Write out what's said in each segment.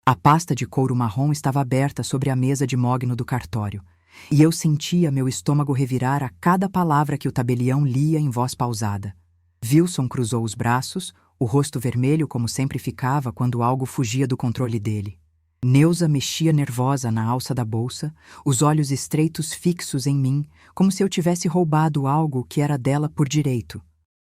A pasta de couro marrom estava aberta sobre a mesa de mogno do cartório, e eu sentia meu estômago revirar a cada palavra que o tabelião lia em voz pausada. Wilson cruzou os braços, o rosto vermelho como sempre ficava quando algo fugia do controle dele. Neuza mexia nervosa na alça da bolsa, os olhos estreitos fixos em mim, como se eu tivesse roubado algo que era dela por direito.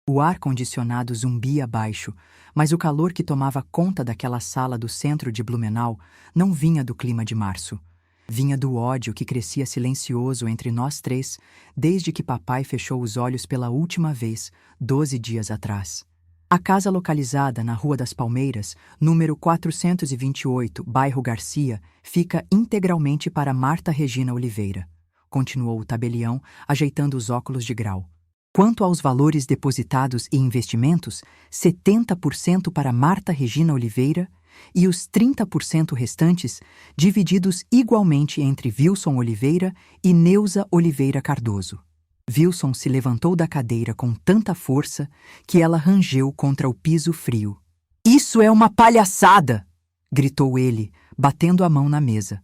O ar-condicionado zumbia abaixo, mas o calor que tomava conta daquela sala do centro de Blumenau não vinha do clima de março. Vinha do ódio que crescia silencioso entre nós três desde que papai fechou os olhos pela última vez, 12 dias atrás. A casa localizada na Rua das Palmeiras, número 428, bairro Garcia, fica integralmente para Marta Regina Oliveira, continuou o tabelião, ajeitando os óculos de grau. Quanto aos valores depositados e investimentos, 70% para Marta Regina Oliveira e os 30% restantes divididos igualmente entre Wilson Oliveira e Neuza Oliveira Cardoso. Wilson se levantou da cadeira com tanta força que ela rangeu contra o piso frio. "Isso é uma palhaçada!" gritou ele, batendo a mão na mesa.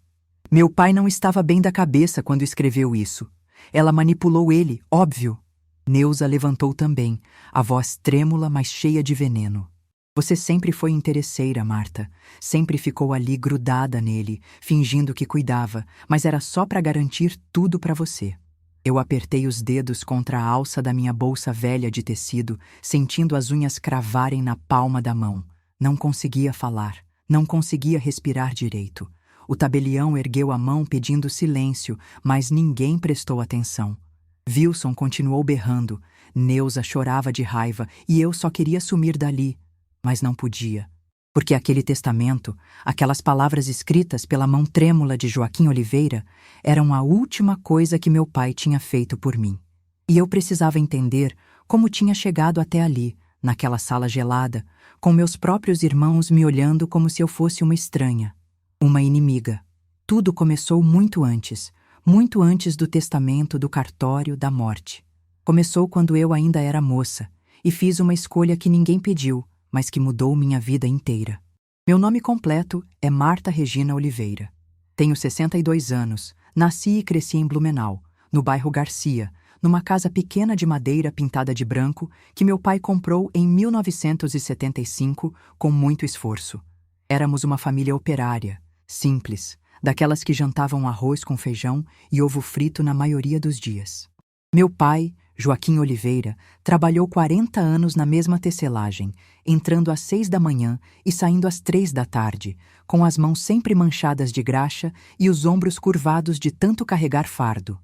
Meu pai não estava bem da cabeça quando escreveu isso. Ela manipulou ele, óbvio. Neuza levantou também, a voz trêmula, mas cheia de veneno. "Você sempre foi interesseira, Marta. Sempre ficou ali grudada nele, fingindo que cuidava, mas era só para garantir tudo para você." Eu apertei os dedos contra a alça da minha bolsa velha de tecido, sentindo as unhas cravarem na palma da mão. Não conseguia falar, não conseguia respirar direito. O tabelião ergueu a mão pedindo silêncio, mas ninguém prestou atenção. Wilson continuou berrando, Neuza chorava de raiva e eu só queria sumir dali, mas não podia. Porque aquele testamento, aquelas palavras escritas pela mão trêmula de Joaquim Oliveira, eram a última coisa que meu pai tinha feito por mim. E eu precisava entender como tinha chegado até ali, naquela sala gelada, com meus próprios irmãos me olhando como se eu fosse uma estranha, uma inimiga. Tudo começou muito antes do testamento, do cartório, da morte. Começou quando eu ainda era moça, e fiz uma escolha que ninguém pediu, mas que mudou minha vida inteira. Meu nome completo é Marta Regina Oliveira. Tenho 62 anos, nasci e cresci em Blumenau, no bairro Garcia, numa casa pequena de madeira pintada de branco que meu pai comprou em 1975 com muito esforço. Éramos uma família operária, simples, daquelas que jantavam arroz com feijão e ovo frito na maioria dos dias. Meu pai, Joaquim Oliveira, trabalhou 40 anos na mesma tecelagem, entrando às 6 da manhã e saindo às 3 da tarde, com as mãos sempre manchadas de graxa e os ombros curvados de tanto carregar fardo.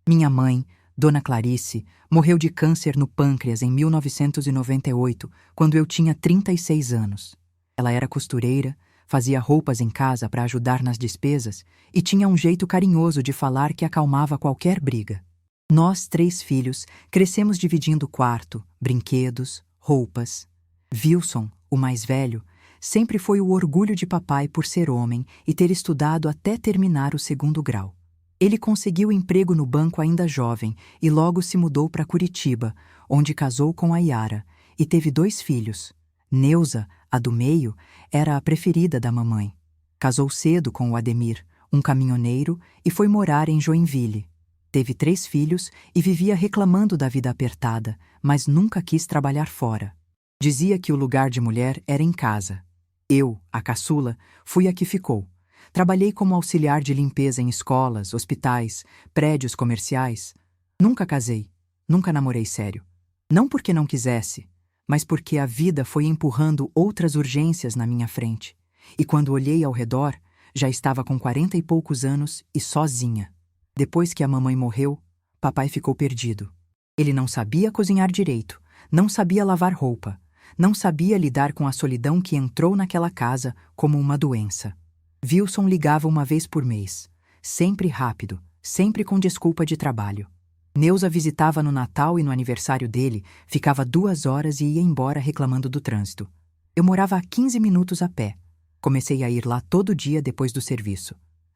Minha mãe, Dona Clarice, morreu de câncer no pâncreas em 1998, quando eu tinha 36 anos. Ela era costureira, fazia roupas em casa para ajudar nas despesas e tinha um jeito carinhoso de falar que acalmava qualquer briga. Nós, 3 filhos, crescemos dividindo quarto, brinquedos, roupas. Wilson, o mais velho, sempre foi o orgulho de papai por ser homem e ter estudado até terminar o 2º grau. Ele conseguiu emprego no banco ainda jovem e logo se mudou para Curitiba, onde casou com a Yara, e teve 2 filhos. Neuza, a do meio, era a preferida da mamãe. Casou cedo com o Ademir, um caminhoneiro, e foi morar em Joinville. Teve 3 filhos e vivia reclamando da vida apertada, mas nunca quis trabalhar fora. Dizia que o lugar de mulher era em casa. Eu, a caçula, fui a que ficou. Trabalhei como auxiliar de limpeza em escolas, hospitais, prédios comerciais. Nunca casei, nunca namorei sério. Não porque não quisesse, mas porque a vida foi empurrando outras urgências na minha frente. E quando olhei ao redor, já estava com 40 e poucos anos e sozinha. Depois que a mamãe morreu, papai ficou perdido. Ele não sabia cozinhar direito, não sabia lavar roupa, não sabia lidar com a solidão que entrou naquela casa como uma doença. Wilson ligava uma vez por mês, sempre rápido, sempre com desculpa de trabalho. Neuza visitava no Natal e no aniversário dele, ficava 2 horas e ia embora reclamando do trânsito. Eu morava a 15 minutos a pé. Comecei a ir lá todo dia depois do serviço.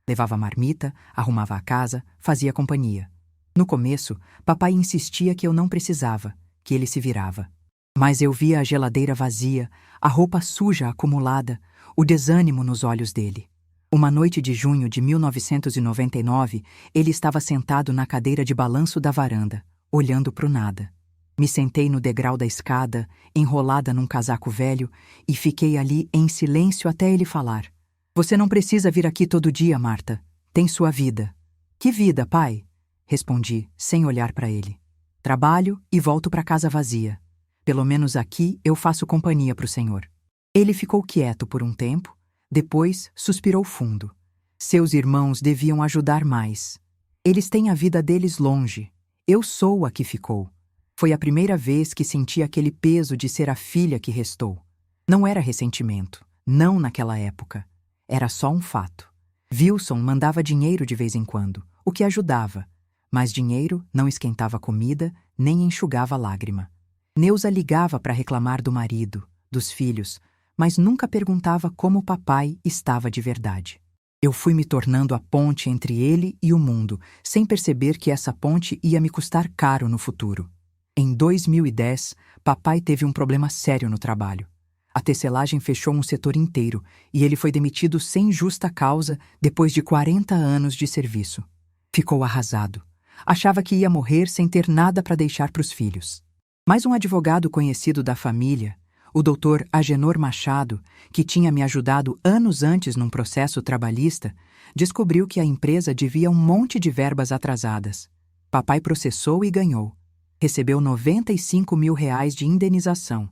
Levava marmita, arrumava a casa, fazia companhia. No começo, papai insistia que eu não precisava, que ele se virava. Mas eu via a geladeira vazia, a roupa suja acumulada, o desânimo nos olhos dele. Uma noite de junho de 1999, ele estava sentado na cadeira de balanço da varanda, olhando para o nada. Me sentei no degrau da escada, enrolada num casaco velho, e fiquei ali em silêncio até ele falar. Você não precisa vir aqui todo dia, Marta. Tem sua vida. Que vida, pai? Respondi, sem olhar para ele. Trabalho e volto para casa vazia. Pelo menos aqui eu faço companhia para o senhor. Ele ficou quieto por um tempo, depois suspirou fundo. Seus irmãos deviam ajudar mais. Eles têm a vida deles longe. Eu sou a que ficou. Foi a primeira vez que senti aquele peso de ser a filha que restou. Não era ressentimento, não naquela época. Era só um fato. Wilson mandava dinheiro de vez em quando, o que ajudava. Mas dinheiro não esquentava comida, nem enxugava lágrima. Neuza ligava para reclamar do marido, dos filhos, mas nunca perguntava como o papai estava de verdade. Eu fui me tornando a ponte entre ele e o mundo, sem perceber que essa ponte ia me custar caro no futuro. Em 2010, papai teve um problema sério no trabalho. A tecelagem fechou um setor inteiro e ele foi demitido sem justa causa depois de 40 anos de serviço. Ficou arrasado. Achava que ia morrer sem ter nada para deixar para os filhos. Mas um advogado conhecido da família, o Dr. Agenor Machado, que tinha me ajudado anos antes num processo trabalhista, descobriu que a empresa devia um monte de verbas atrasadas. Papai processou e ganhou. Recebeu R$95 mil de indenização.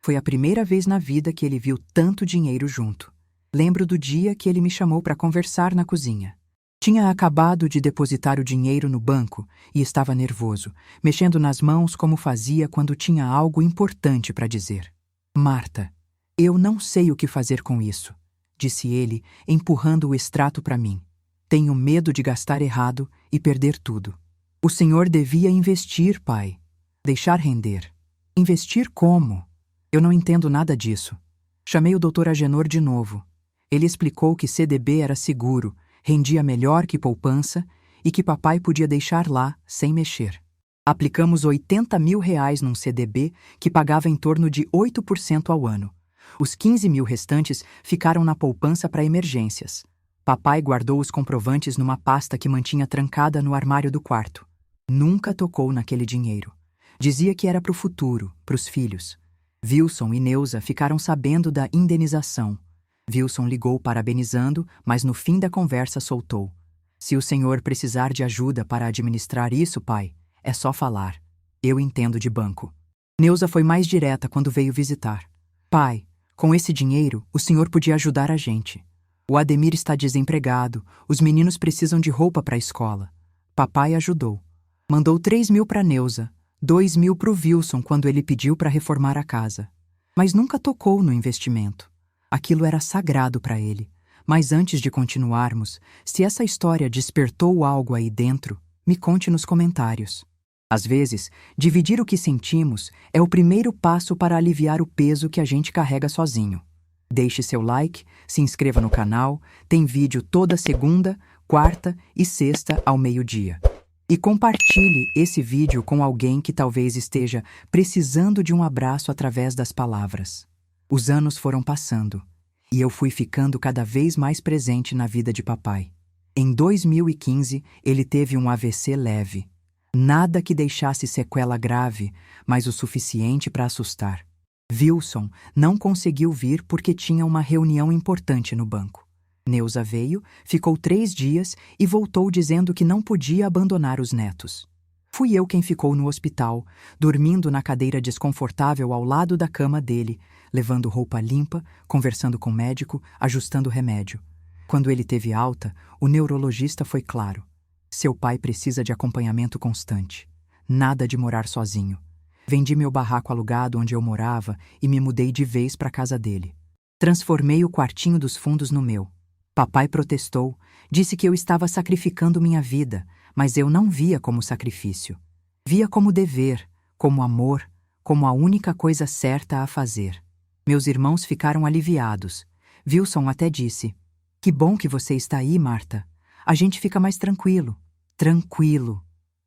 Foi a primeira vez na vida que ele viu tanto dinheiro junto. Lembro do dia que ele me chamou para conversar na cozinha. Tinha acabado de depositar o dinheiro no banco e estava nervoso, mexendo nas mãos como fazia quando tinha algo importante para dizer. Marta, eu não sei o que fazer com isso, disse ele, empurrando o extrato para mim. Tenho medo de gastar errado e perder tudo. O senhor devia investir, pai. Deixar render. Investir como? Eu não entendo nada disso. Chamei o Dr. Agenor de novo. Ele explicou que CDB era seguro, rendia melhor que poupança e que papai podia deixar lá, sem mexer. Aplicamos R$80 mil num CDB que pagava em torno de 8% ao ano. Os 15 mil restantes ficaram na poupança para emergências. Papai guardou os comprovantes numa pasta que mantinha trancada no armário do quarto. Nunca tocou naquele dinheiro. Dizia que era para o futuro, para os filhos. Wilson e Neuza ficaram sabendo da indenização. Wilson ligou parabenizando, mas no fim da conversa soltou. Se o senhor precisar de ajuda para administrar isso, pai, é só falar. Eu entendo de banco. Neuza foi mais direta quando veio visitar. Pai, com esse dinheiro, o senhor podia ajudar a gente. O Ademir está desempregado, os meninos precisam de roupa para a escola. Papai ajudou. Mandou 3 mil para Neuza, 2 mil para o Wilson quando ele pediu para reformar a casa. Mas nunca tocou no investimento. Aquilo era sagrado para ele. Mas antes de continuarmos, se essa história despertou algo aí dentro, me conte nos comentários. Às vezes, dividir o que sentimos é o primeiro passo para aliviar o peso que a gente carrega sozinho. Deixe seu like, se inscreva no canal, tem vídeo toda segunda, quarta e sexta ao meio-dia. E compartilhe esse vídeo com alguém que talvez esteja precisando de um abraço através das palavras. Os anos foram passando e eu fui ficando cada vez mais presente na vida de papai. Em 2015, ele teve um AVC leve. Nada que deixasse sequela grave, mas o suficiente para assustar. Wilson não conseguiu vir porque tinha uma reunião importante no banco. Neuza veio, ficou 3 dias e voltou dizendo que não podia abandonar os netos. Fui eu quem ficou no hospital, dormindo na cadeira desconfortável ao lado da cama dele, levando roupa limpa, conversando com o médico, ajustando remédio. Quando ele teve alta, o neurologista foi claro. Seu pai precisa de acompanhamento constante. Nada de morar sozinho. Vendi meu barraco alugado onde eu morava e me mudei de vez para a casa dele. Transformei o quartinho dos fundos no meu. Papai protestou, disse que eu estava sacrificando minha vida, mas eu não via como sacrifício. Via como dever, como amor, como a única coisa certa a fazer. Meus irmãos ficaram aliviados. Wilson até disse: "Que bom que você está aí, Marta. A gente fica mais tranquilo." Tranquilo.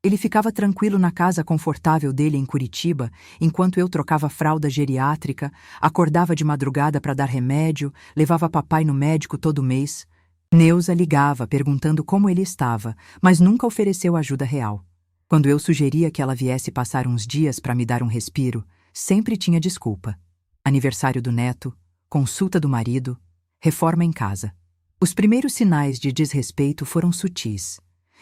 Ele ficava tranquilo na casa confortável dele em Curitiba, enquanto eu trocava fralda geriátrica, acordava de madrugada para dar remédio, levava papai no médico todo mês. Neuza ligava perguntando como ele estava, mas nunca ofereceu ajuda real. Quando eu sugeria que ela viesse passar uns dias para me dar um respiro, sempre tinha desculpa. Aniversário do neto, consulta do marido, reforma em casa. Os primeiros sinais de desrespeito foram sutis.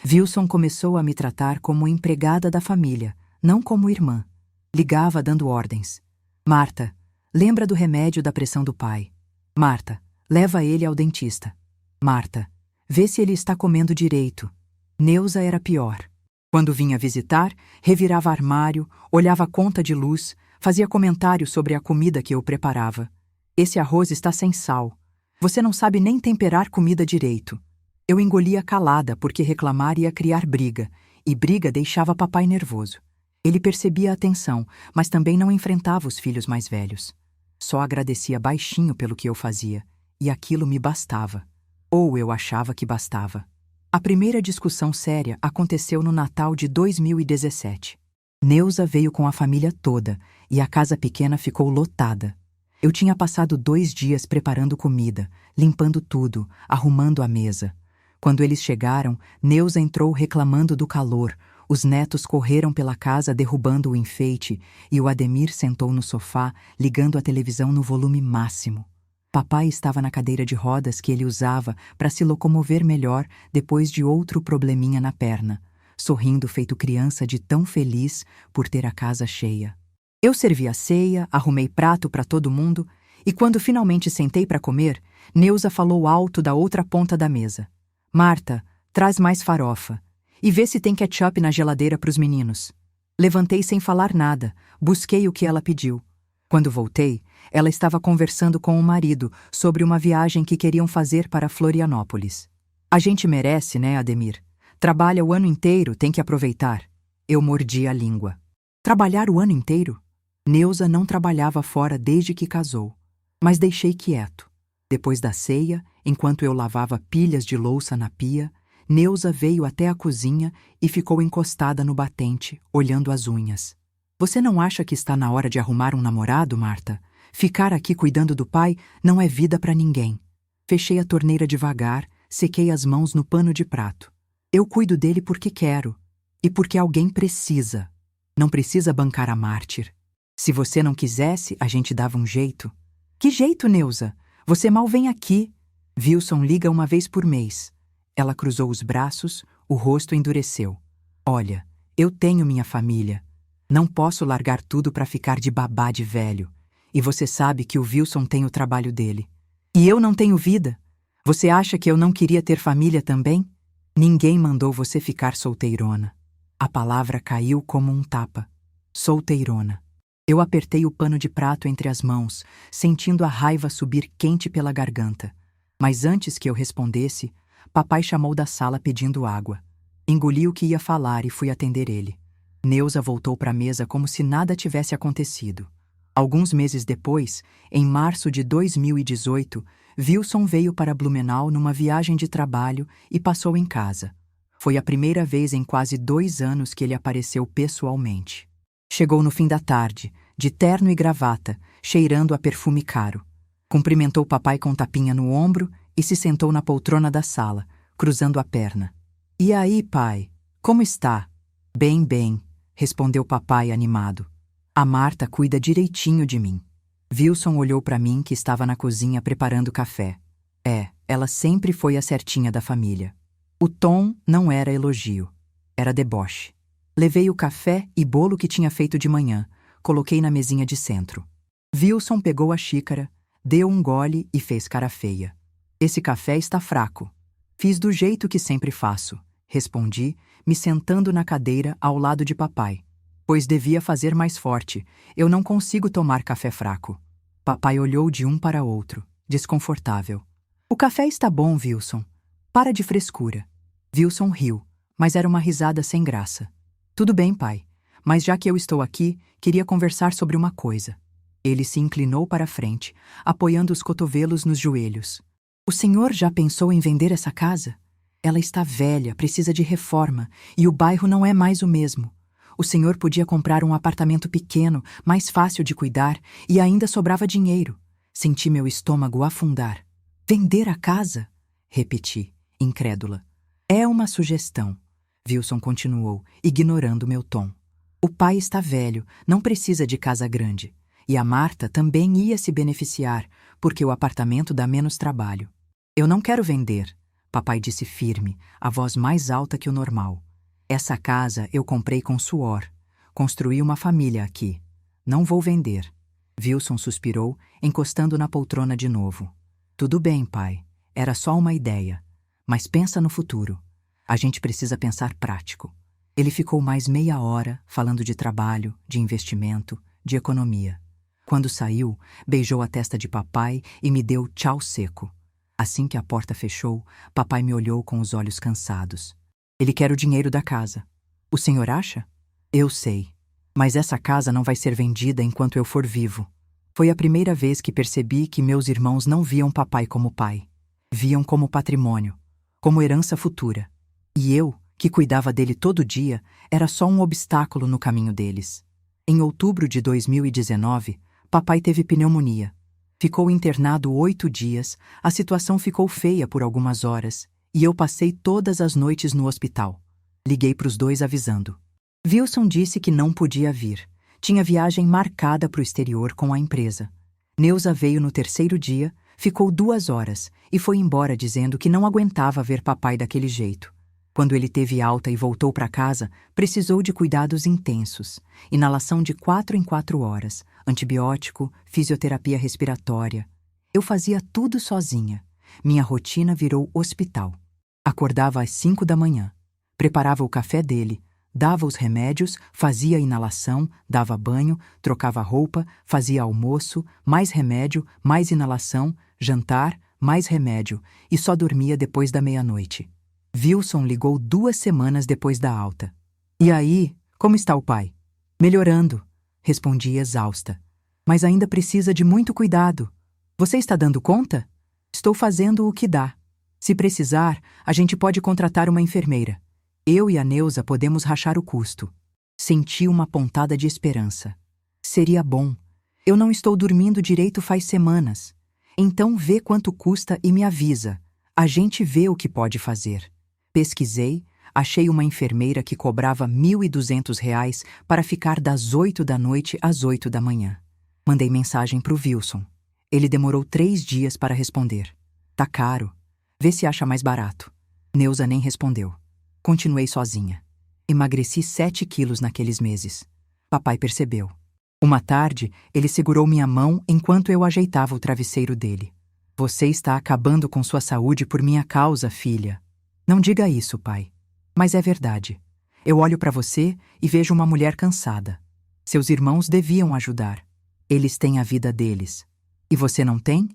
Wilson começou a me tratar como empregada da família, não como irmã. Ligava dando ordens. Marta, lembra do remédio da pressão do pai. Marta, leva ele ao dentista. Marta, vê se ele está comendo direito. Neuza era pior. Quando vinha visitar, revirava armário, olhava a conta de luz, fazia comentários sobre a comida que eu preparava. Esse arroz está sem sal. Você não sabe nem temperar comida direito. Eu engolia calada porque reclamar ia criar briga, e briga deixava papai nervoso. Ele percebia a atenção, mas também não enfrentava os filhos mais velhos. Só agradecia baixinho pelo que eu fazia, e aquilo me bastava. Ou eu achava que bastava. A primeira discussão séria aconteceu no Natal de 2017. Neuza veio com a família toda e a casa pequena ficou lotada. Eu tinha passado 2 dias preparando comida, limpando tudo, arrumando a mesa. Quando eles chegaram, Neuza entrou reclamando do calor, os netos correram pela casa derrubando o enfeite e o Ademir sentou no sofá, ligando a televisão no volume máximo. Papai estava na cadeira de rodas que ele usava para se locomover melhor depois de outro probleminha na perna, sorrindo feito criança de tão feliz por ter a casa cheia. Eu servi a ceia, arrumei prato para todo mundo e quando finalmente sentei para comer, Neuza falou alto da outra ponta da mesa. Marta, traz mais farofa e vê se tem ketchup na geladeira para os meninos. Levantei sem falar nada, busquei o que ela pediu. Quando voltei, ela estava conversando com o marido sobre uma viagem que queriam fazer para Florianópolis. A gente merece, né, Ademir? Trabalha o ano inteiro, tem que aproveitar. Eu mordi a língua. Trabalhar o ano inteiro? Neuza não trabalhava fora desde que casou. Mas deixei quieto. Depois da ceia, enquanto eu lavava pilhas de louça na pia, Neuza veio até a cozinha e ficou encostada no batente, olhando as unhas. Você não acha que está na hora de arrumar um namorado, Marta? Ficar aqui cuidando do pai não é vida para ninguém. Fechei a torneira devagar, sequei as mãos no pano de prato. Eu cuido dele porque quero. E porque alguém precisa. Não precisa bancar a mártir. Se você não quisesse, a gente dava um jeito. Que jeito, Neuza? Você mal vem aqui. Wilson liga uma vez por mês. Ela cruzou os braços, o rosto endureceu. Olha, eu tenho minha família. Não posso largar tudo para ficar de babá de velho. E você sabe que o Wilson tem o trabalho dele. E eu não tenho vida. Você acha que eu não queria ter família também? Ninguém mandou você ficar solteirona. A palavra caiu como um tapa. Solteirona. Eu apertei o pano de prato entre as mãos, sentindo a raiva subir quente pela garganta. Mas antes que eu respondesse, papai chamou da sala pedindo água. Engoli o que ia falar e fui atender ele. Neuza voltou para a mesa como se nada tivesse acontecido. Alguns meses depois, em março de 2018, Wilson veio para Blumenau numa viagem de trabalho e passou em casa. Foi a primeira vez em quase 2 anos que ele apareceu pessoalmente. Chegou no fim da tarde, de terno e gravata, cheirando a perfume caro. Cumprimentou o papai com tapinha no ombro e se sentou na poltrona da sala, cruzando a perna. E aí, pai, como está? Bem, bem, respondeu papai animado. A Marta cuida direitinho de mim. Wilson olhou para mim que estava na cozinha preparando café. Ela sempre foi a certinha da família. O tom não era elogio, era deboche. Levei o café e bolo que tinha feito de manhã, coloquei na mesinha de centro. Wilson pegou a xícara, deu um gole e fez cara feia. Esse café está fraco. Fiz do jeito que sempre faço, respondi, me sentando na cadeira ao lado de papai. Pois devia fazer mais forte, eu não consigo tomar café fraco. Papai olhou de um para outro, desconfortável. O café está bom, Wilson. Para de frescura. Wilson riu, mas era uma risada sem graça. Tudo bem, pai, mas já que eu estou aqui, queria conversar sobre uma coisa. Ele se inclinou para a frente, apoiando os cotovelos nos joelhos. O senhor já pensou em vender essa casa? Ela está velha, precisa de reforma, e o bairro não é mais o mesmo. O senhor podia comprar um apartamento pequeno, mais fácil de cuidar, e ainda sobrava dinheiro. Senti meu estômago afundar. Vender a casa? Repeti, incrédula. É uma sugestão. Wilson continuou, ignorando meu tom. O pai está velho, não precisa de casa grande. E a Marta também ia se beneficiar, porque o apartamento dá menos trabalho. Eu não quero vender, papai disse firme, a voz mais alta que o normal. Essa casa eu comprei com suor. Construí uma família aqui. Não vou vender. Wilson suspirou, encostando na poltrona de novo. Tudo bem, pai. Era só uma ideia. Mas pensa no futuro. A gente precisa pensar prático. Ele ficou mais meia hora falando de trabalho, de investimento, de economia. Quando saiu, beijou a testa de papai e me deu tchau seco. Assim que a porta fechou, papai me olhou com os olhos cansados. Ele quer o dinheiro da casa. O senhor acha? Eu sei. Mas essa casa não vai ser vendida enquanto eu for vivo. Foi a primeira vez que percebi que meus irmãos não viam papai como pai. Viam como patrimônio, como herança futura. E eu, que cuidava dele todo dia, era só um obstáculo no caminho deles. Em outubro de 2019, papai teve pneumonia. Ficou internado 8 dias, a situação ficou feia por algumas horas, e eu passei todas as noites no hospital. Liguei para os dois avisando. Wilson disse que não podia vir. Tinha viagem marcada para o exterior com a empresa. Neuza veio no 3º dia, ficou 2 horas e foi embora dizendo que não aguentava ver papai daquele jeito. Quando ele teve alta e voltou para casa, precisou de cuidados intensos. Inalação de 4 em 4 horas, antibiótico, fisioterapia respiratória. Eu fazia tudo sozinha. Minha rotina virou hospital. Acordava às 5 da manhã. Preparava o café dele, dava os remédios, fazia inalação, dava banho, trocava roupa, fazia almoço, mais remédio, mais inalação, jantar, mais remédio, e só dormia depois da meia-noite. Wilson ligou 2 semanas depois da alta. E aí, como está o pai? Melhorando, respondi exausta. Mas ainda precisa de muito cuidado. Você está dando conta? Estou fazendo o que dá. Se precisar, a gente pode contratar uma enfermeira. Eu e a Neuza podemos rachar o custo. Senti uma pontada de esperança. Seria bom. Eu não estou dormindo direito faz semanas. Então vê quanto custa e me avisa. A gente vê o que pode fazer. Pesquisei, achei uma enfermeira que cobrava R$ 1.200 para ficar das 8 da noite às 8 da manhã. Mandei mensagem para o Wilson. Ele demorou 3 dias para responder. Tá caro. Vê se acha mais barato. Neuza nem respondeu. Continuei sozinha. Emagreci 7 quilos naqueles meses. Papai percebeu. Uma tarde, ele segurou minha mão enquanto eu ajeitava o travesseiro dele. Você está acabando com sua saúde por minha causa, filha. Não diga isso, pai. Mas é verdade. Eu olho para você e vejo uma mulher cansada. Seus irmãos deviam ajudar. Eles têm a vida deles. E você não tem?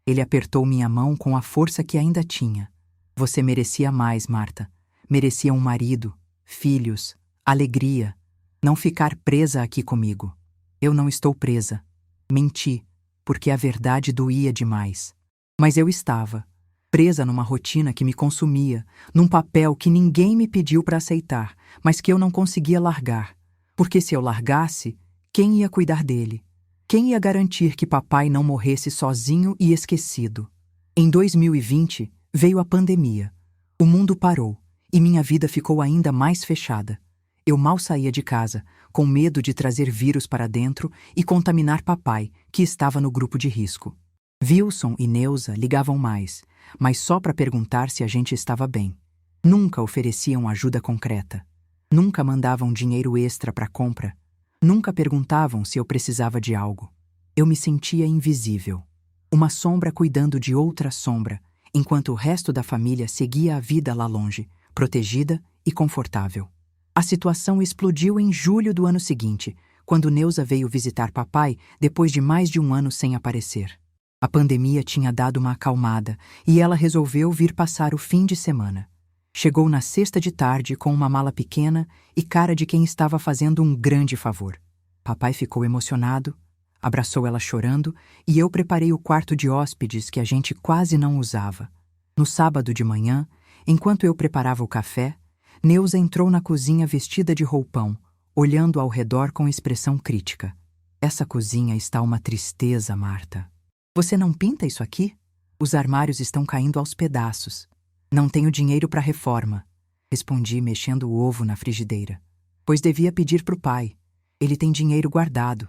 Ele apertou minha mão com a força que ainda tinha. Você merecia mais, Marta. Merecia um marido, filhos, alegria. Não ficar presa aqui comigo. Eu não estou presa. Menti, porque a verdade doía demais. Mas eu estava, presa numa rotina que me consumia, num papel que ninguém me pediu para aceitar, mas que eu não conseguia largar. Porque se eu largasse, quem ia cuidar dele? Quem ia garantir que papai não morresse sozinho e esquecido? Em 2020, veio a pandemia. O mundo parou. E minha vida ficou ainda mais fechada. Eu mal saía de casa, com medo de trazer vírus para dentro e contaminar papai, que estava no grupo de risco. Wilson e Neuza ligavam mais, mas só para perguntar se a gente estava bem. Nunca ofereciam ajuda concreta. Nunca mandavam dinheiro extra para compra. Nunca perguntavam se eu precisava de algo. Eu me sentia invisível. Uma sombra cuidando de outra sombra, enquanto o resto da família seguia a vida lá longe, protegida e confortável. A situação explodiu em julho do ano seguinte, quando Neuza veio visitar papai depois de mais de um ano sem aparecer. A pandemia tinha dado uma acalmada e ela resolveu vir passar o fim de semana. Chegou na sexta de tarde com uma mala pequena e cara de quem estava fazendo um grande favor. Papai ficou emocionado, abraçou ela chorando e eu preparei o quarto de hóspedes que a gente quase não usava. No sábado de manhã, enquanto eu preparava o café, Neuza entrou na cozinha vestida de roupão, olhando ao redor com expressão crítica. Essa cozinha está uma tristeza, Marta. Você não pinta isso aqui? Os armários estão caindo aos pedaços. Não tenho dinheiro para reforma, respondi, mexendo o ovo na frigideira. Pois devia pedir pro pai. Ele tem dinheiro guardado.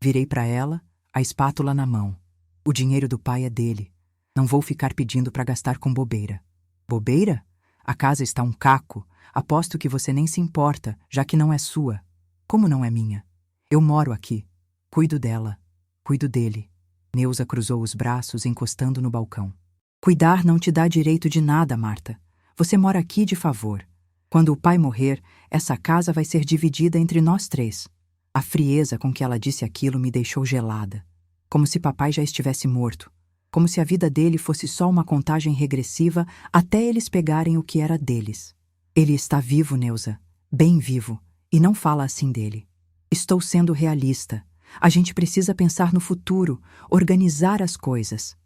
Virei para ela, a espátula na mão. O dinheiro do pai é dele. Não vou ficar pedindo para gastar com bobeira. Bobeira? A casa está um caco. Aposto que você nem se importa, já que não é sua. Como não é minha? Eu moro aqui. Cuido dela. Cuido dele. Neuza cruzou os braços, encostando no balcão. Cuidar não te dá direito de nada, Marta. Você mora aqui de favor. Quando o pai morrer, essa casa vai ser dividida entre nós três. A frieza com que ela disse aquilo me deixou gelada. Como se papai já estivesse morto. Como se a vida dele fosse só uma contagem regressiva até eles pegarem o que era deles. Ele está vivo, Neuza. Bem vivo. E não fala assim dele. Estou sendo realista. A gente precisa pensar no futuro, organizar as coisas.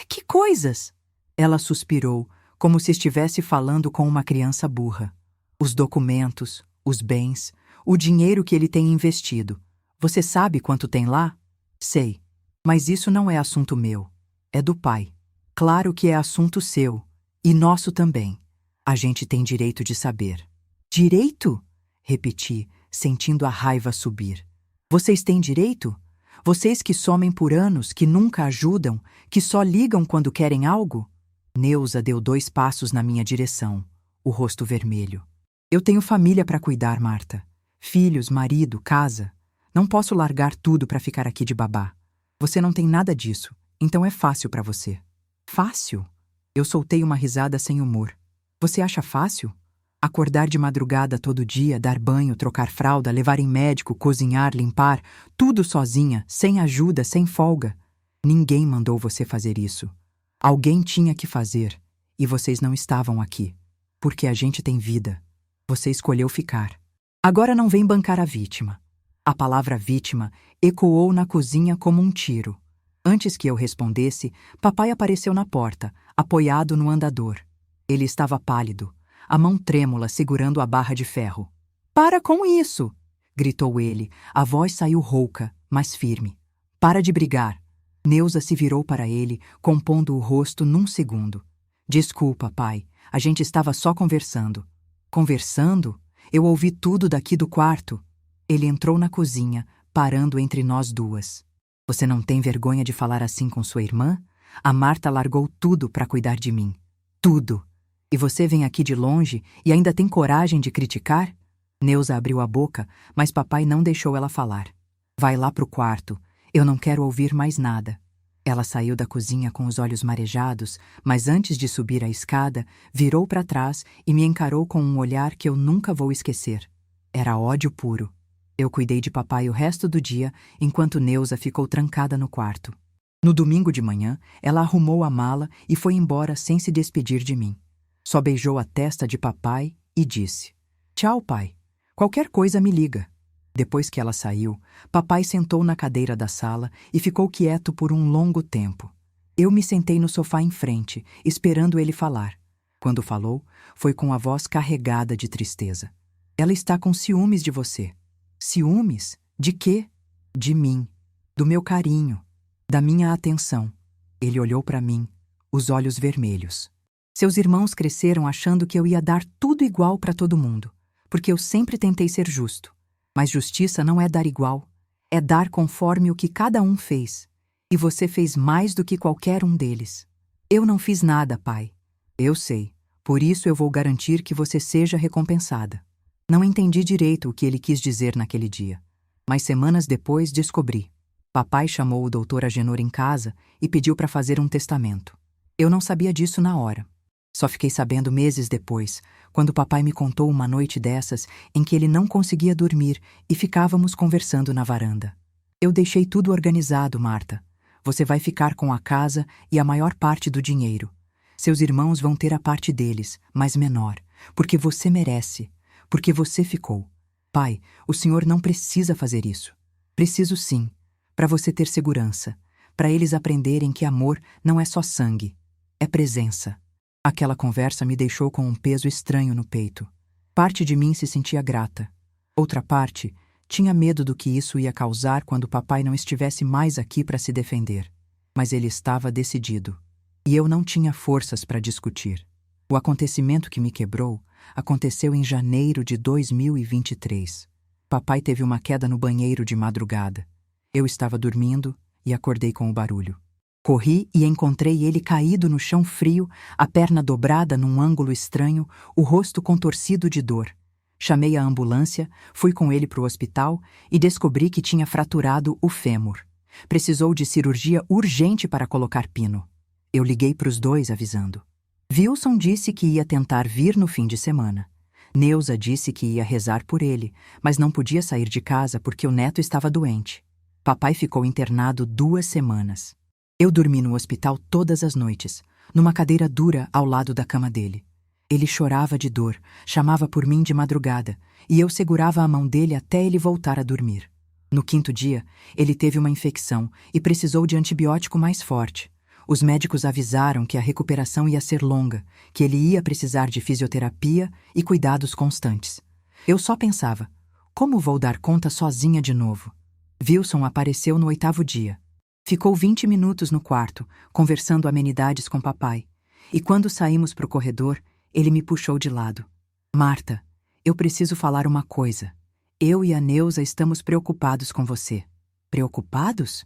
Que coisas? Ela suspirou, como se estivesse falando com uma criança burra. Os documentos, os bens, o dinheiro que ele tem investido. Você sabe quanto tem lá? Sei. Mas isso não é assunto meu. É do pai. Claro que é assunto seu. E nosso também. A gente tem direito de saber. Direito? Repeti, sentindo a raiva subir. Vocês têm direito? Vocês que somem por anos, que nunca ajudam, que só ligam quando querem algo? Neuza deu 2 passos na minha direção, o rosto vermelho. Eu tenho família para cuidar, Marta. Filhos, marido, casa. Não posso largar tudo para ficar aqui de babá. Você não tem nada disso, então é fácil para você. Fácil? Eu soltei uma risada sem humor. Você acha fácil? Acordar de madrugada todo dia, dar banho, trocar fralda, levar em médico, cozinhar, limpar, tudo sozinha, sem ajuda, sem folga. Ninguém mandou você fazer isso. Alguém tinha que fazer, e vocês não estavam aqui. Porque a gente tem vida. Você escolheu ficar. Agora não vem bancar a vítima. A palavra vítima ecoou na cozinha como um tiro. Antes que eu respondesse, papai apareceu na porta, apoiado no andador. Ele estava pálido, a mão trêmula segurando a barra de ferro. Para com isso! Gritou ele. A voz saiu rouca, mas firme. Para de brigar. Neuza se virou para ele, compondo o rosto num segundo. Desculpa, pai. A gente estava só conversando. Conversando? Eu ouvi tudo daqui do quarto. Ele entrou na cozinha, parando entre nós duas. Você não tem vergonha de falar assim com sua irmã? A Marta largou tudo para cuidar de mim. Tudo. E você vem aqui de longe e ainda tem coragem de criticar? Neuza abriu a boca, mas papai não deixou ela falar. Vai lá pro quarto. Eu não quero ouvir mais nada. Ela saiu da cozinha com os olhos marejados, mas antes de subir a escada, virou para trás e me encarou com um olhar que eu nunca vou esquecer. Era ódio puro. Eu cuidei de papai o resto do dia, enquanto Neuza ficou trancada no quarto. No domingo de manhã, ela arrumou a mala e foi embora sem se despedir de mim. Só beijou a testa de papai e disse: Tchau, pai. Qualquer coisa me liga. Depois que ela saiu, papai sentou na cadeira da sala e ficou quieto por um longo tempo. Eu me sentei no sofá em frente, esperando ele falar. Quando falou, foi com a voz carregada de tristeza. Ela está com ciúmes de você. Ciúmes? De quê? De mim. Do meu carinho. Da minha atenção. Ele olhou para mim, os olhos vermelhos. Seus irmãos cresceram achando que eu ia dar tudo igual para todo mundo, porque eu sempre tentei ser justo. Mas justiça não é dar igual, é dar conforme o que cada um fez. E você fez mais do que qualquer um deles. Eu não fiz nada, pai. Eu sei, por isso eu vou garantir que você seja recompensada. Não entendi direito o que ele quis dizer naquele dia, mas semanas depois descobri. Papai chamou o Dr. Agenor em casa e pediu para fazer um testamento. Eu não sabia disso na hora. Só fiquei sabendo meses depois, quando papai me contou uma noite dessas em que ele não conseguia dormir e ficávamos conversando na varanda. Eu deixei tudo organizado, Marta. Você vai ficar com a casa e a maior parte do dinheiro. Seus irmãos vão ter a parte deles, mas menor, porque você merece, porque você ficou. Pai, o senhor não precisa fazer isso. Preciso sim, para você ter segurança, para eles aprenderem que amor não é só sangue, é presença. Aquela conversa me deixou com um peso estranho no peito. Parte de mim se sentia grata. Outra parte tinha medo do que isso ia causar quando papai não estivesse mais aqui para se defender. Mas ele estava decidido. E eu não tinha forças para discutir. O acontecimento que me quebrou aconteceu em janeiro de 2023. Papai teve uma queda no banheiro de madrugada. Eu estava dormindo e acordei com o barulho. Corri e encontrei ele caído no chão frio, a perna dobrada num ângulo estranho, o rosto contorcido de dor. Chamei a ambulância, fui com ele para o hospital e descobri que tinha fraturado o fêmur. Precisou de cirurgia urgente para colocar pino. Eu liguei para os dois avisando. Wilson disse que ia tentar vir no fim de semana. Neuza disse que ia rezar por ele, mas não podia sair de casa porque o neto estava doente. Papai ficou internado 2 semanas. Eu dormi no hospital todas as noites, numa cadeira dura ao lado da cama dele. Ele chorava de dor, chamava por mim de madrugada, e eu segurava a mão dele até ele voltar a dormir. No 5º dia, ele teve uma infecção e precisou de antibiótico mais forte. Os médicos avisaram que a recuperação ia ser longa, que ele ia precisar de fisioterapia e cuidados constantes. Eu só pensava, como vou dar conta sozinha de novo? Wilson apareceu no 8º dia. Ficou 20 minutos no quarto, conversando amenidades com papai. E quando saímos para o corredor, ele me puxou de lado. Marta, eu preciso falar uma coisa. Eu e a Neuza estamos preocupados com você. Preocupados?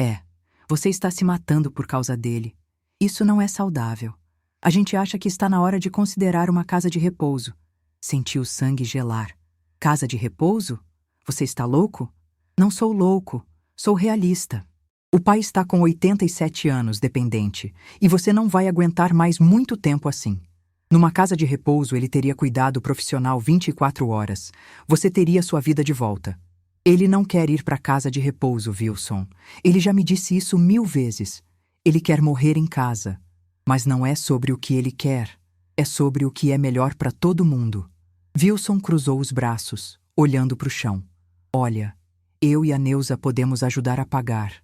É. Você está se matando por causa dele. Isso não é saudável. A gente acha que está na hora de considerar uma casa de repouso. Senti o sangue gelar. Casa de repouso? Você está louco? Não sou louco. Sou realista. O pai está com 87 anos, dependente, e você não vai aguentar mais muito tempo assim. Numa casa de repouso, ele teria cuidado profissional 24 horas. Você teria sua vida de volta. Ele não quer ir para casa de repouso, Wilson. Ele já me disse isso 1000 vezes. Ele quer morrer em casa. Mas não é sobre o que ele quer. É sobre o que é melhor para todo mundo. Wilson cruzou os braços, olhando para o chão. Olha, eu e a Neuza podemos ajudar a pagar.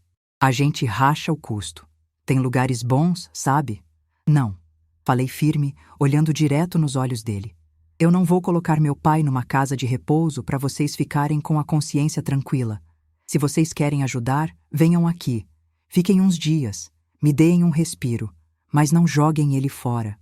A gente racha o custo. Tem lugares bons, sabe? Não. Falei firme, olhando direto nos olhos dele. Eu não vou colocar meu pai numa casa de repouso para vocês ficarem com a consciência tranquila. Se vocês querem ajudar, venham aqui. Fiquem uns dias. Me deem um respiro. Mas não joguem ele fora.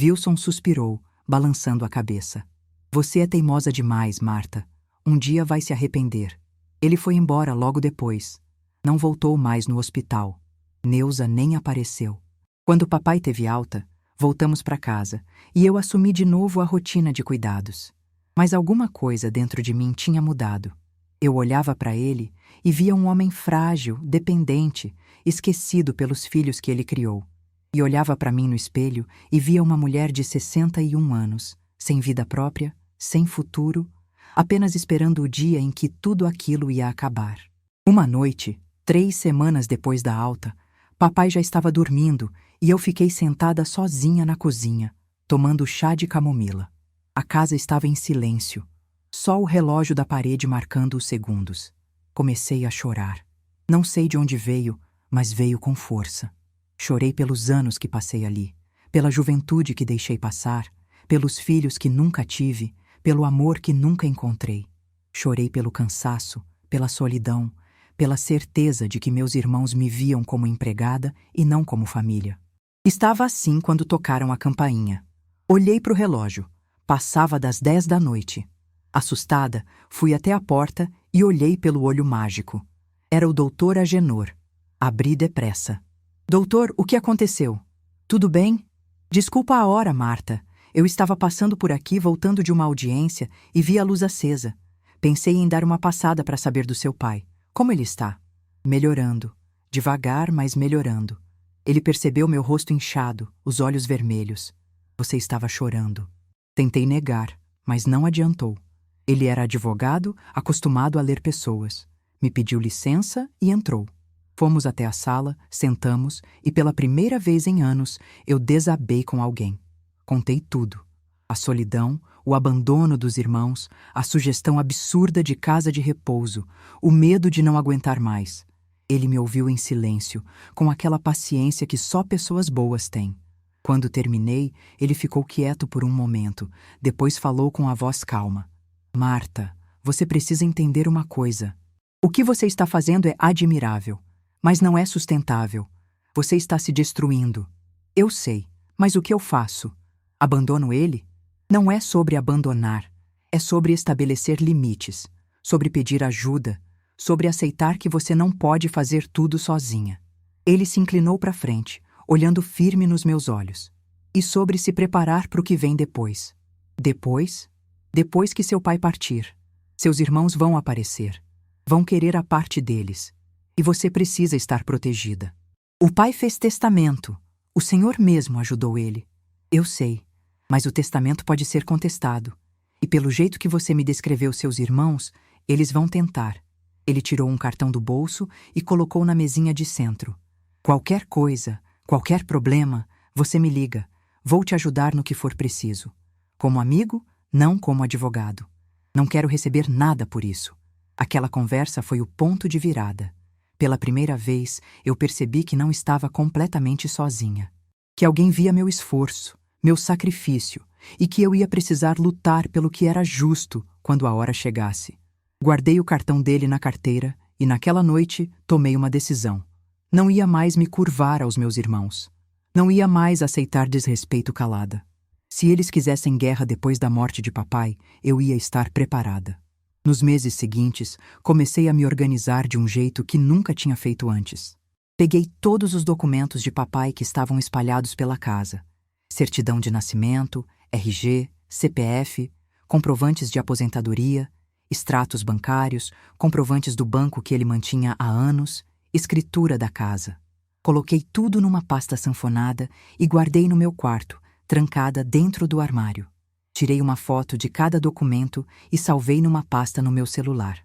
Wilson suspirou, balançando a cabeça. Você é teimosa demais, Marta. Um dia vai se arrepender. Ele foi embora logo depois. Não voltou mais no hospital. Neuza nem apareceu. Quando papai teve alta, voltamos para casa e eu assumi de novo a rotina de cuidados. Mas alguma coisa dentro de mim tinha mudado. Eu olhava para ele e via um homem frágil, dependente, esquecido pelos filhos que ele criou. E olhava para mim no espelho e via uma mulher de 61 anos, sem vida própria, sem futuro, apenas esperando o dia em que tudo aquilo ia acabar. Uma noite, 3 semanas depois da alta, papai já estava dormindo e eu fiquei sentada sozinha na cozinha, tomando chá de camomila. A casa estava em silêncio, só o relógio da parede marcando os segundos. Comecei a chorar. Não sei de onde veio, mas veio com força. Chorei pelos anos que passei ali, pela juventude que deixei passar, pelos filhos que nunca tive, pelo amor que nunca encontrei. Chorei pelo cansaço, pela solidão, pela certeza de que meus irmãos me viam como empregada e não como família. Estava assim quando tocaram a campainha. Olhei para o relógio. Passava das 10 da noite. Assustada, fui até a porta e olhei pelo olho mágico. Era o doutor Agenor. Abri depressa. Doutor, o que aconteceu? Tudo bem? Desculpa a hora, Marta. Eu estava passando por aqui voltando de uma audiência e vi a luz acesa. Pensei em dar uma passada para saber do seu pai. Como ele está? Melhorando. Devagar, mas melhorando. Ele percebeu meu rosto inchado, os olhos vermelhos. Você estava chorando. Tentei negar, mas não adiantou. Ele era advogado, acostumado a ler pessoas. Me pediu licença e entrou. Fomos até a sala, sentamos e pela primeira vez em anos eu desabei com alguém. Contei tudo. A solidão, o abandono dos irmãos, a sugestão absurda de casa de repouso, o medo de não aguentar mais. Ele me ouviu em silêncio, com aquela paciência que só pessoas boas têm. Quando terminei, ele ficou quieto por um momento, depois falou com a voz calma. Marta, você precisa entender uma coisa. O que você está fazendo é admirável, mas não é sustentável. Você está se destruindo. Eu sei, mas o que eu faço? Abandono ele? Não é sobre abandonar, é sobre estabelecer limites, sobre pedir ajuda, sobre aceitar que você não pode fazer tudo sozinha. Ele se inclinou para frente, olhando firme nos meus olhos. E sobre se preparar para o que vem depois. Depois? Depois que seu pai partir. Seus irmãos vão aparecer. Vão querer a parte deles. E você precisa estar protegida. O pai fez testamento. O Senhor mesmo ajudou ele. Eu sei, mas o testamento pode ser contestado. E pelo jeito que você me descreveu seus irmãos, eles vão tentar. Ele tirou um cartão do bolso e colocou na mesinha de centro. Qualquer coisa, qualquer problema, você me liga. Vou te ajudar no que for preciso. Como amigo, não como advogado. Não quero receber nada por isso. Aquela conversa foi o ponto de virada. Pela primeira vez, eu percebi que não estava completamente sozinha. Que alguém via meu esforço, meu sacrifício, e que eu ia precisar lutar pelo que era justo quando a hora chegasse. Guardei o cartão dele na carteira e naquela noite tomei uma decisão. Não ia mais me curvar aos meus irmãos. Não ia mais aceitar desrespeito calada. Se eles quisessem guerra depois da morte de papai, eu ia estar preparada. Nos meses seguintes, comecei a me organizar de um jeito que nunca tinha feito antes. Peguei todos os documentos de papai que estavam espalhados pela casa. Certidão de nascimento, RG, CPF, comprovantes de aposentadoria, extratos bancários, comprovantes do banco que ele mantinha há anos, escritura da casa. Coloquei tudo numa pasta sanfonada e guardei no meu quarto, trancada dentro do armário. Tirei uma foto de cada documento e salvei numa pasta no meu celular.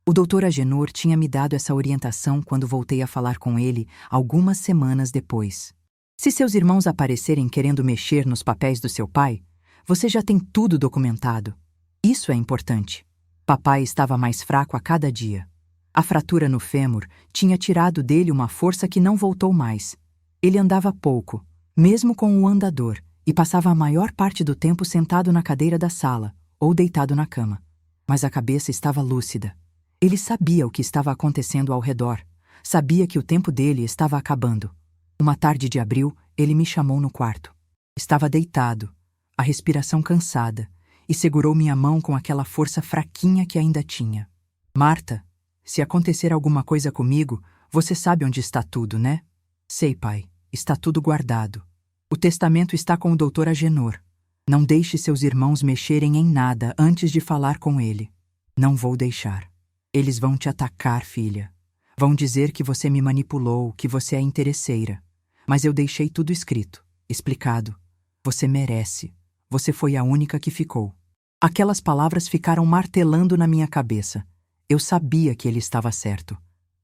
O Dr. Agenor tinha me dado essa orientação quando voltei a falar com ele algumas semanas depois. Se seus irmãos aparecerem querendo mexer nos papéis do seu pai, você já tem tudo documentado. Isso é importante. Papai estava mais fraco a cada dia. A fratura no fêmur tinha tirado dele uma força que não voltou mais. Ele andava pouco, mesmo com o andador, e passava a maior parte do tempo sentado na cadeira da sala ou deitado na cama. Mas a cabeça estava lúcida. Ele sabia o que estava acontecendo ao redor. Sabia que o tempo dele estava acabando. Uma tarde de abril, ele me chamou no quarto. Estava deitado, a respiração cansada, e segurou minha mão com aquela força fraquinha que ainda tinha. Marta, se acontecer alguma coisa comigo, você sabe onde está tudo, né? Sei, pai. Está tudo guardado. O testamento está com o Dr. Agenor. Não deixe seus irmãos mexerem em nada antes de falar com ele. Não vou deixar. Eles vão te atacar, filha. Vão dizer que você me manipulou, que você é interesseira. Mas eu deixei tudo escrito, explicado. Você merece. Você foi a única que ficou. Aquelas palavras ficaram martelando na minha cabeça. Eu sabia que ele estava certo.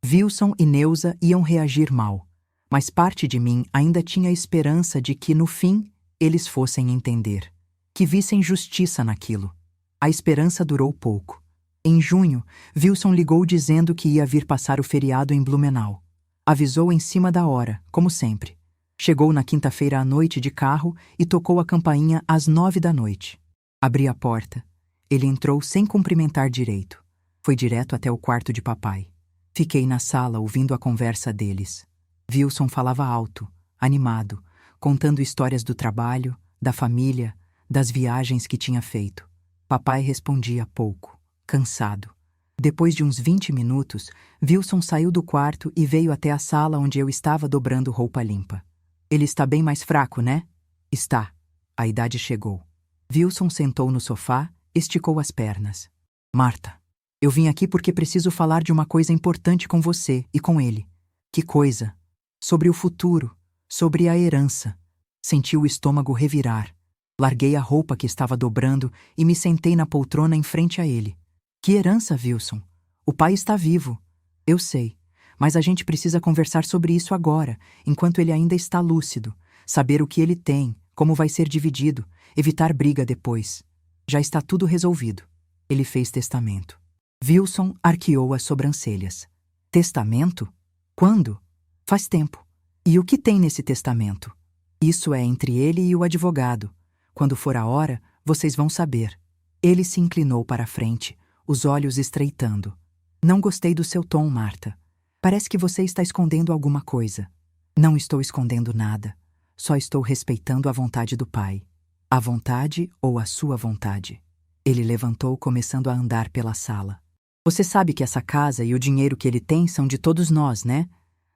Wilson e Neuza iam reagir mal. Mas parte de mim ainda tinha esperança de que, no fim, eles fossem entender. Que vissem justiça naquilo. A esperança durou pouco. Em junho, Wilson ligou dizendo que ia vir passar o feriado em Blumenau. Avisou em cima da hora, como sempre. Chegou na quinta-feira à noite de carro e tocou a campainha às 9 da noite. Abri a porta. Ele entrou sem cumprimentar direito. Foi direto até o quarto de papai. Fiquei na sala ouvindo a conversa deles. Wilson falava alto, animado, contando histórias do trabalho, da família, das viagens que tinha feito. Papai respondia pouco, cansado. Depois de uns 20 minutos, Wilson saiu do quarto e veio até a sala onde eu estava dobrando roupa limpa. Ele está bem mais fraco, né? Está. A idade chegou. Wilson sentou no sofá, esticou as pernas. Marta, eu vim aqui porque preciso falar de uma coisa importante com você e com ele. Que coisa? Sobre o futuro, sobre a herança. Senti o estômago revirar. Larguei a roupa que estava dobrando e me sentei na poltrona em frente a ele. Que herança, Wilson? O pai está vivo. Eu sei, mas a gente precisa conversar sobre isso agora, enquanto ele ainda está lúcido. Saber o que ele tem, como vai ser dividido, evitar briga depois. Já está tudo resolvido. Ele fez testamento. Wilson arqueou as sobrancelhas. Testamento? Quando? Faz tempo. E o que tem nesse testamento? Isso é entre ele e o advogado. Quando for a hora, vocês vão saber. Ele se inclinou para a frente, os olhos estreitando. Não gostei do seu tom, Marta. Parece que você está escondendo alguma coisa. Não estou escondendo nada. Só estou respeitando a vontade do pai. A vontade ou a sua vontade? Ele levantou, começando a andar pela sala. Você sabe que essa casa e o dinheiro que ele tem são de todos nós, né?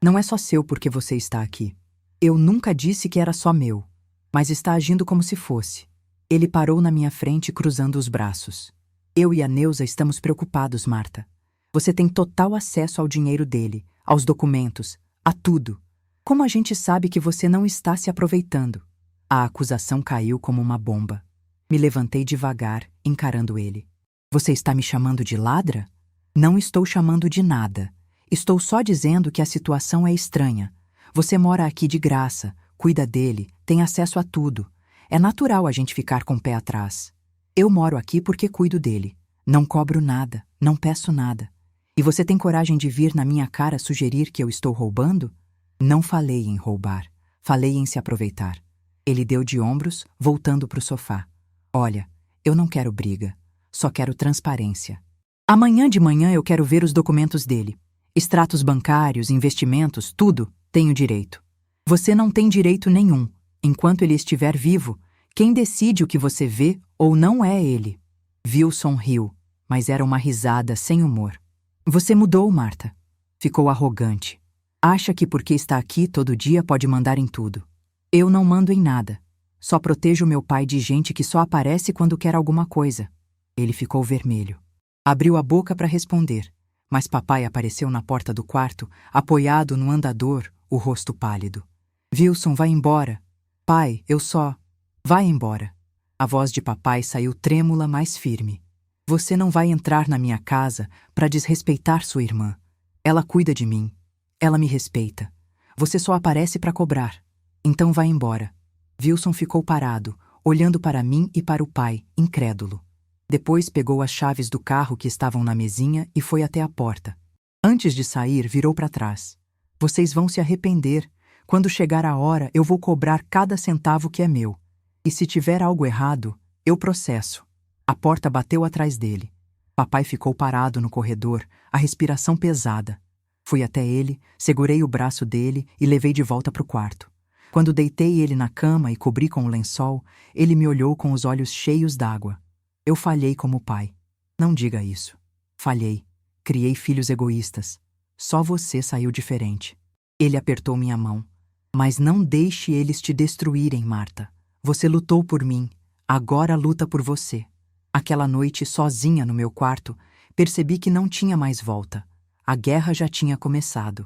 Não é só seu porque você está aqui. Eu nunca disse que era só meu, mas está agindo como se fosse. Ele parou na minha frente, cruzando os braços. Eu e a Neuza estamos preocupados, Marta. Você tem total acesso ao dinheiro dele, aos documentos, a tudo. Como a gente sabe que você não está se aproveitando? A acusação caiu como uma bomba. Me levantei devagar, encarando ele. Você está me chamando de ladra? Não estou chamando de nada. Estou só dizendo que a situação é estranha. Você mora aqui de graça, cuida dele, tem acesso a tudo. É natural a gente ficar com o pé atrás. Eu moro aqui porque cuido dele. Não cobro nada, não peço nada. E você tem coragem de vir na minha cara sugerir que eu estou roubando? Não falei em roubar. Falei em se aproveitar. Ele deu de ombros, voltando para o sofá. Olha, eu não quero briga. Só quero transparência. Amanhã de manhã eu quero ver os documentos dele. Extratos bancários, investimentos, tudo, tenho direito. Você não tem direito nenhum. Enquanto ele estiver vivo, quem decide o que você vê ou não é ele. Wilson riu, mas era uma risada sem humor. Você mudou, Marta. Ficou arrogante. Acha que porque está aqui todo dia pode mandar em tudo. Eu não mando em nada. Só protejo meu pai de gente que só aparece quando quer alguma coisa. Ele ficou vermelho. Abriu a boca para responder, mas papai apareceu na porta do quarto, apoiado no andador, o rosto pálido. Wilson, vai embora. Pai, eu só... Vai embora. A voz de papai saiu trêmula, mas firme. Você não vai entrar na minha casa para desrespeitar sua irmã. Ela cuida de mim. Ela me respeita. Você só aparece para cobrar. Então vai embora. Wilson ficou parado, olhando para mim e para o pai, incrédulo. Depois pegou as chaves do carro que estavam na mesinha e foi até a porta. Antes de sair, virou para trás. Vocês vão se arrepender. Quando chegar a hora, eu vou cobrar cada centavo que é meu. E se tiver algo errado, eu processo. A porta bateu atrás dele. Papai ficou parado no corredor, a respiração pesada. Fui até ele, segurei o braço dele e levei de volta para o quarto. Quando deitei ele na cama e cobri com o lençol, ele me olhou com os olhos cheios d'água. Eu falhei como pai. Não diga isso. Falhei. Criei filhos egoístas. Só você saiu diferente. Ele apertou minha mão. Mas não deixe eles te destruírem, Marta. Você lutou por mim. Agora luta por você. Aquela noite, sozinha no meu quarto, percebi que não tinha mais volta. A guerra já tinha começado.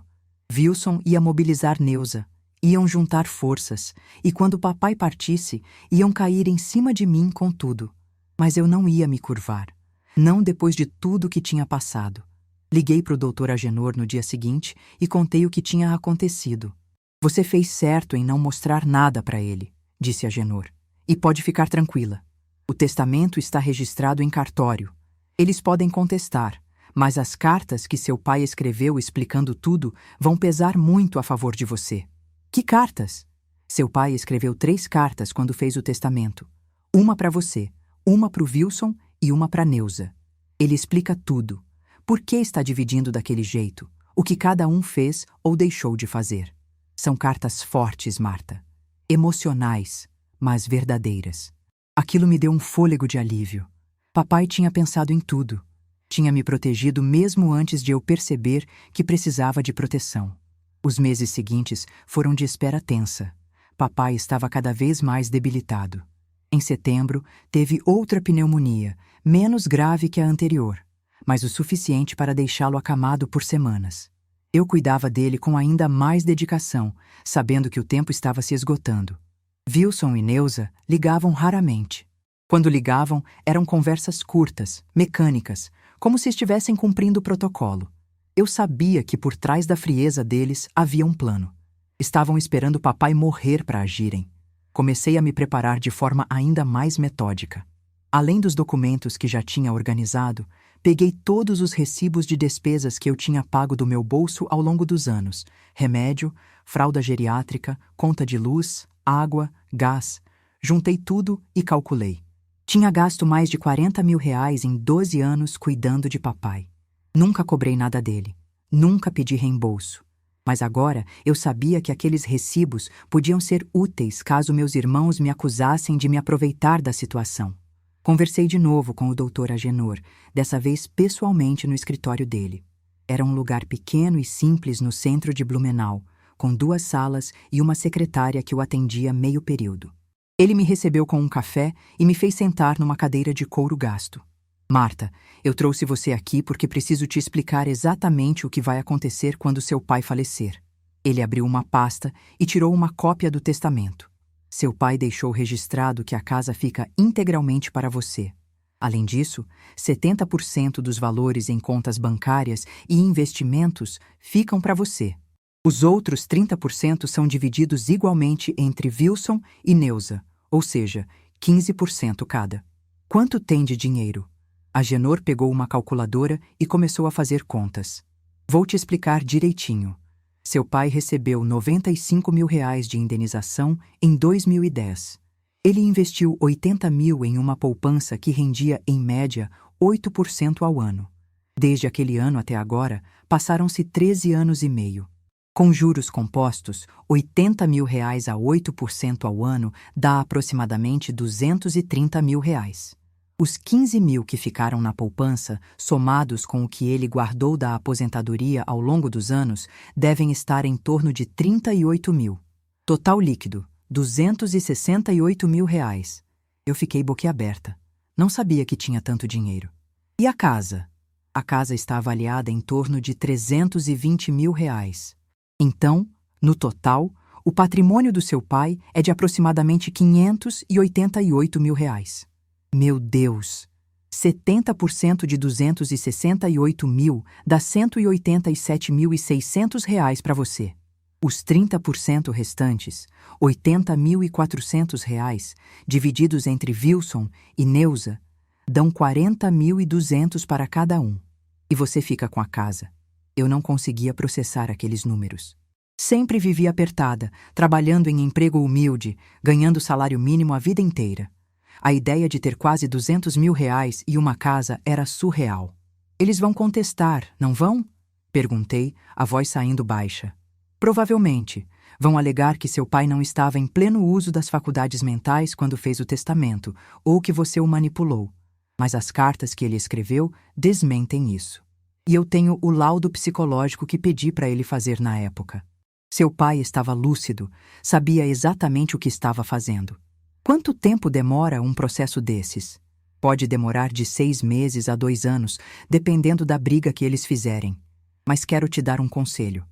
Wilson ia mobilizar Neuza. Iam juntar forças, e quando papai partisse, iam cair em cima de mim com tudo. Mas eu não ia me curvar. Não depois de tudo que tinha passado. Liguei para o Dr. Agenor no dia seguinte e contei o que tinha acontecido. Você fez certo em não mostrar nada para ele, disse Agenor. E pode ficar tranquila. O testamento está registrado em cartório. Eles podem contestar, mas as cartas que seu pai escreveu explicando tudo vão pesar muito a favor de você. Que cartas? Seu pai escreveu 3 cartas quando fez o testamento. Uma para você, uma para o Wilson e uma para Neuza. Ele explica tudo. Por que está dividindo daquele jeito? O que cada um fez ou deixou de fazer. São cartas fortes, Marta. Emocionais, mas verdadeiras. Aquilo me deu um fôlego de alívio. Papai tinha pensado em tudo. Tinha me protegido mesmo antes de eu perceber que precisava de proteção. Os meses seguintes foram de espera tensa. Papai estava cada vez mais debilitado. Em setembro, teve outra pneumonia, menos grave que a anterior, mas o suficiente para deixá-lo acamado por semanas. Eu cuidava dele com ainda mais dedicação, sabendo que o tempo estava se esgotando. Wilson e Neuza ligavam raramente. Quando ligavam, eram conversas curtas, mecânicas, como se estivessem cumprindo o protocolo. Eu sabia que por trás da frieza deles havia um plano. Estavam esperando papai morrer para agirem. Comecei a me preparar de forma ainda mais metódica. Além dos documentos que já tinha organizado, peguei todos os recibos de despesas que eu tinha pago do meu bolso ao longo dos anos: remédio, fralda geriátrica, conta de luz, água, gás. Juntei tudo e calculei. Tinha gasto mais de R$40 mil em 12 anos cuidando de papai. Nunca cobrei nada dele. Nunca pedi reembolso. Mas agora eu sabia que aqueles recibos podiam ser úteis caso meus irmãos me acusassem de me aproveitar da situação. Conversei de novo com o Dr. Agenor, dessa vez pessoalmente no escritório dele. Era um lugar pequeno e simples no centro de Blumenau, com 2 salas e uma secretária que o atendia meio período. Ele me recebeu com um café e me fez sentar numa cadeira de couro gasto. Marta, eu trouxe você aqui porque preciso te explicar exatamente o que vai acontecer quando seu pai falecer. Ele abriu uma pasta e tirou uma cópia do testamento. Seu pai deixou registrado que a casa fica integralmente para você. Além disso, 70% dos valores em contas bancárias e investimentos ficam para você. Os outros 30% são divididos igualmente entre Wilson e Neuza, ou seja, 15% cada. Quanto tem de dinheiro? Agenor pegou uma calculadora e começou a fazer contas. Vou te explicar direitinho. Seu pai recebeu R$95 mil de indenização em 2010. Ele investiu 80 mil em uma poupança que rendia, em média, 8% ao ano. Desde aquele ano até agora, passaram-se 13 anos e meio. Com juros compostos, 80 mil a 8% ao ano dá aproximadamente 230 mil. Os 15 mil que ficaram na poupança, somados com o que ele guardou da aposentadoria ao longo dos anos, devem estar em torno de 38 mil. Total líquido, 268 mil. Eu fiquei boquiaberta. Não sabia que tinha tanto dinheiro. E a casa? A casa está avaliada em torno de 320 mil. Então, no total, o patrimônio do seu pai é de aproximadamente 588 mil. Meu Deus! 70% de 268 mil dá 187.600 para você. Os 30% restantes, 80.400, divididos entre Wilson e Neuza, dão 40.200 para cada um. E você fica com a casa. Eu não conseguia processar aqueles números. Sempre vivi apertada, trabalhando em emprego humilde, ganhando salário mínimo a vida inteira. A ideia de ter quase 200 mil e uma casa era surreal. Eles vão contestar, não vão? Perguntei, a voz saindo baixa. Provavelmente. Vão alegar que seu pai não estava em pleno uso das faculdades mentais quando fez o testamento, ou que você o manipulou. Mas as cartas que ele escreveu desmentem isso. E eu tenho o laudo psicológico que pedi para ele fazer na época. Seu pai estava lúcido, sabia exatamente o que estava fazendo. Quanto tempo demora um processo desses? Pode demorar de 6 meses a 2 anos, dependendo da briga que eles fizerem. Mas quero te dar um conselho.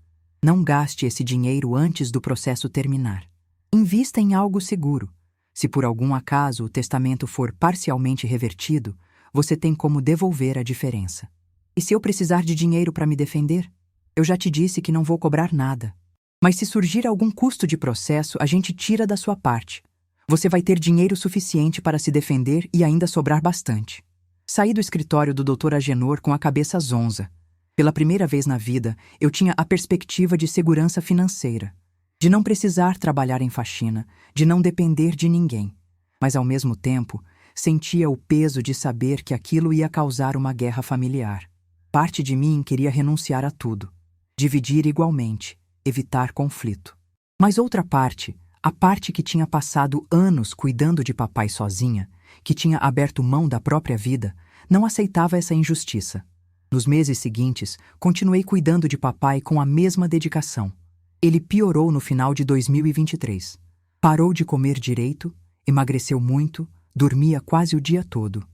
Não gaste esse dinheiro antes do processo terminar. Invista em algo seguro. Se por algum acaso o testamento for parcialmente revertido, você tem como devolver a diferença. E se eu precisar de dinheiro para me defender? Eu já te disse que não vou cobrar nada. Mas se surgir algum custo de processo, a gente tira da sua parte. Você vai ter dinheiro suficiente para se defender e ainda sobrar bastante. Saí do escritório do Dr. Agenor com a cabeça zonza. Pela primeira vez na vida, eu tinha a perspectiva de segurança financeira. De não precisar trabalhar em faxina, de não depender de ninguém. Mas, ao mesmo tempo, sentia o peso de saber que aquilo ia causar uma guerra familiar. Parte de mim queria renunciar a tudo. Dividir igualmente, evitar conflito. Mas outra parte, a parte que tinha passado anos cuidando de papai sozinha, que tinha aberto mão da própria vida, não aceitava essa injustiça. Nos meses seguintes, continuei cuidando de papai com a mesma dedicação. Ele piorou no final de 2023. Parou de comer direito, emagreceu muito, dormia quase o dia todo.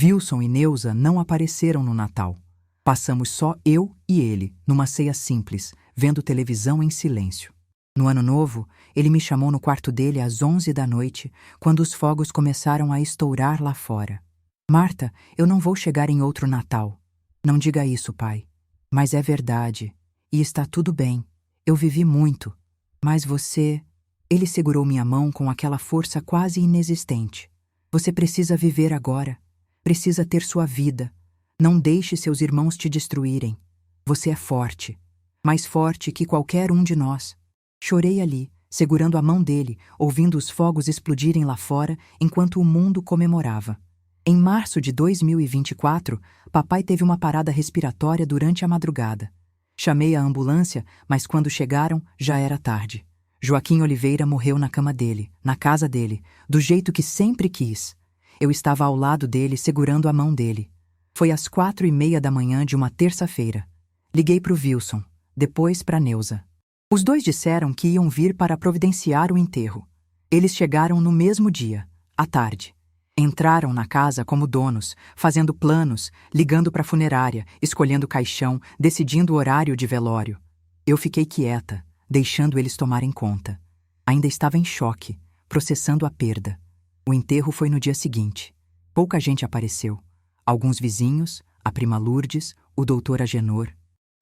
Wilson e Neuza não apareceram no Natal. Passamos só eu e ele, numa ceia simples, vendo televisão em silêncio. No Ano Novo, ele me chamou no quarto dele às 11 da noite, quando os fogos começaram a estourar lá fora. Marta, eu não vou chegar em outro Natal. Não diga isso, pai. Mas é verdade. E está tudo bem. Eu vivi muito. Mas você... Ele segurou minha mão com aquela força quase inexistente. Você precisa viver agora. Precisa ter sua vida. Não deixe seus irmãos te destruírem. Você é forte. Mais forte que qualquer um de nós. Chorei ali, segurando a mão dele, ouvindo os fogos explodirem lá fora enquanto o mundo comemorava. Em março de 2024, papai teve uma parada respiratória durante a madrugada. Chamei a ambulância, mas quando chegaram, já era tarde. Joaquim Oliveira morreu na cama dele, na casa dele, do jeito que sempre quis. Eu estava ao lado dele, segurando a mão dele. Foi às 4:30 da manhã de uma terça-feira. Liguei para o Wilson, depois para Neuza. Os dois disseram que iam vir para providenciar o enterro. Eles chegaram no mesmo dia, à tarde. Entraram na casa como donos, fazendo planos, ligando para a funerária, escolhendo caixão, decidindo o horário de velório. Eu fiquei quieta, deixando eles tomarem conta. Ainda estava em choque, processando a perda. O enterro foi no dia seguinte. Pouca gente apareceu. Alguns vizinhos, a prima Lourdes, o doutor Agenor.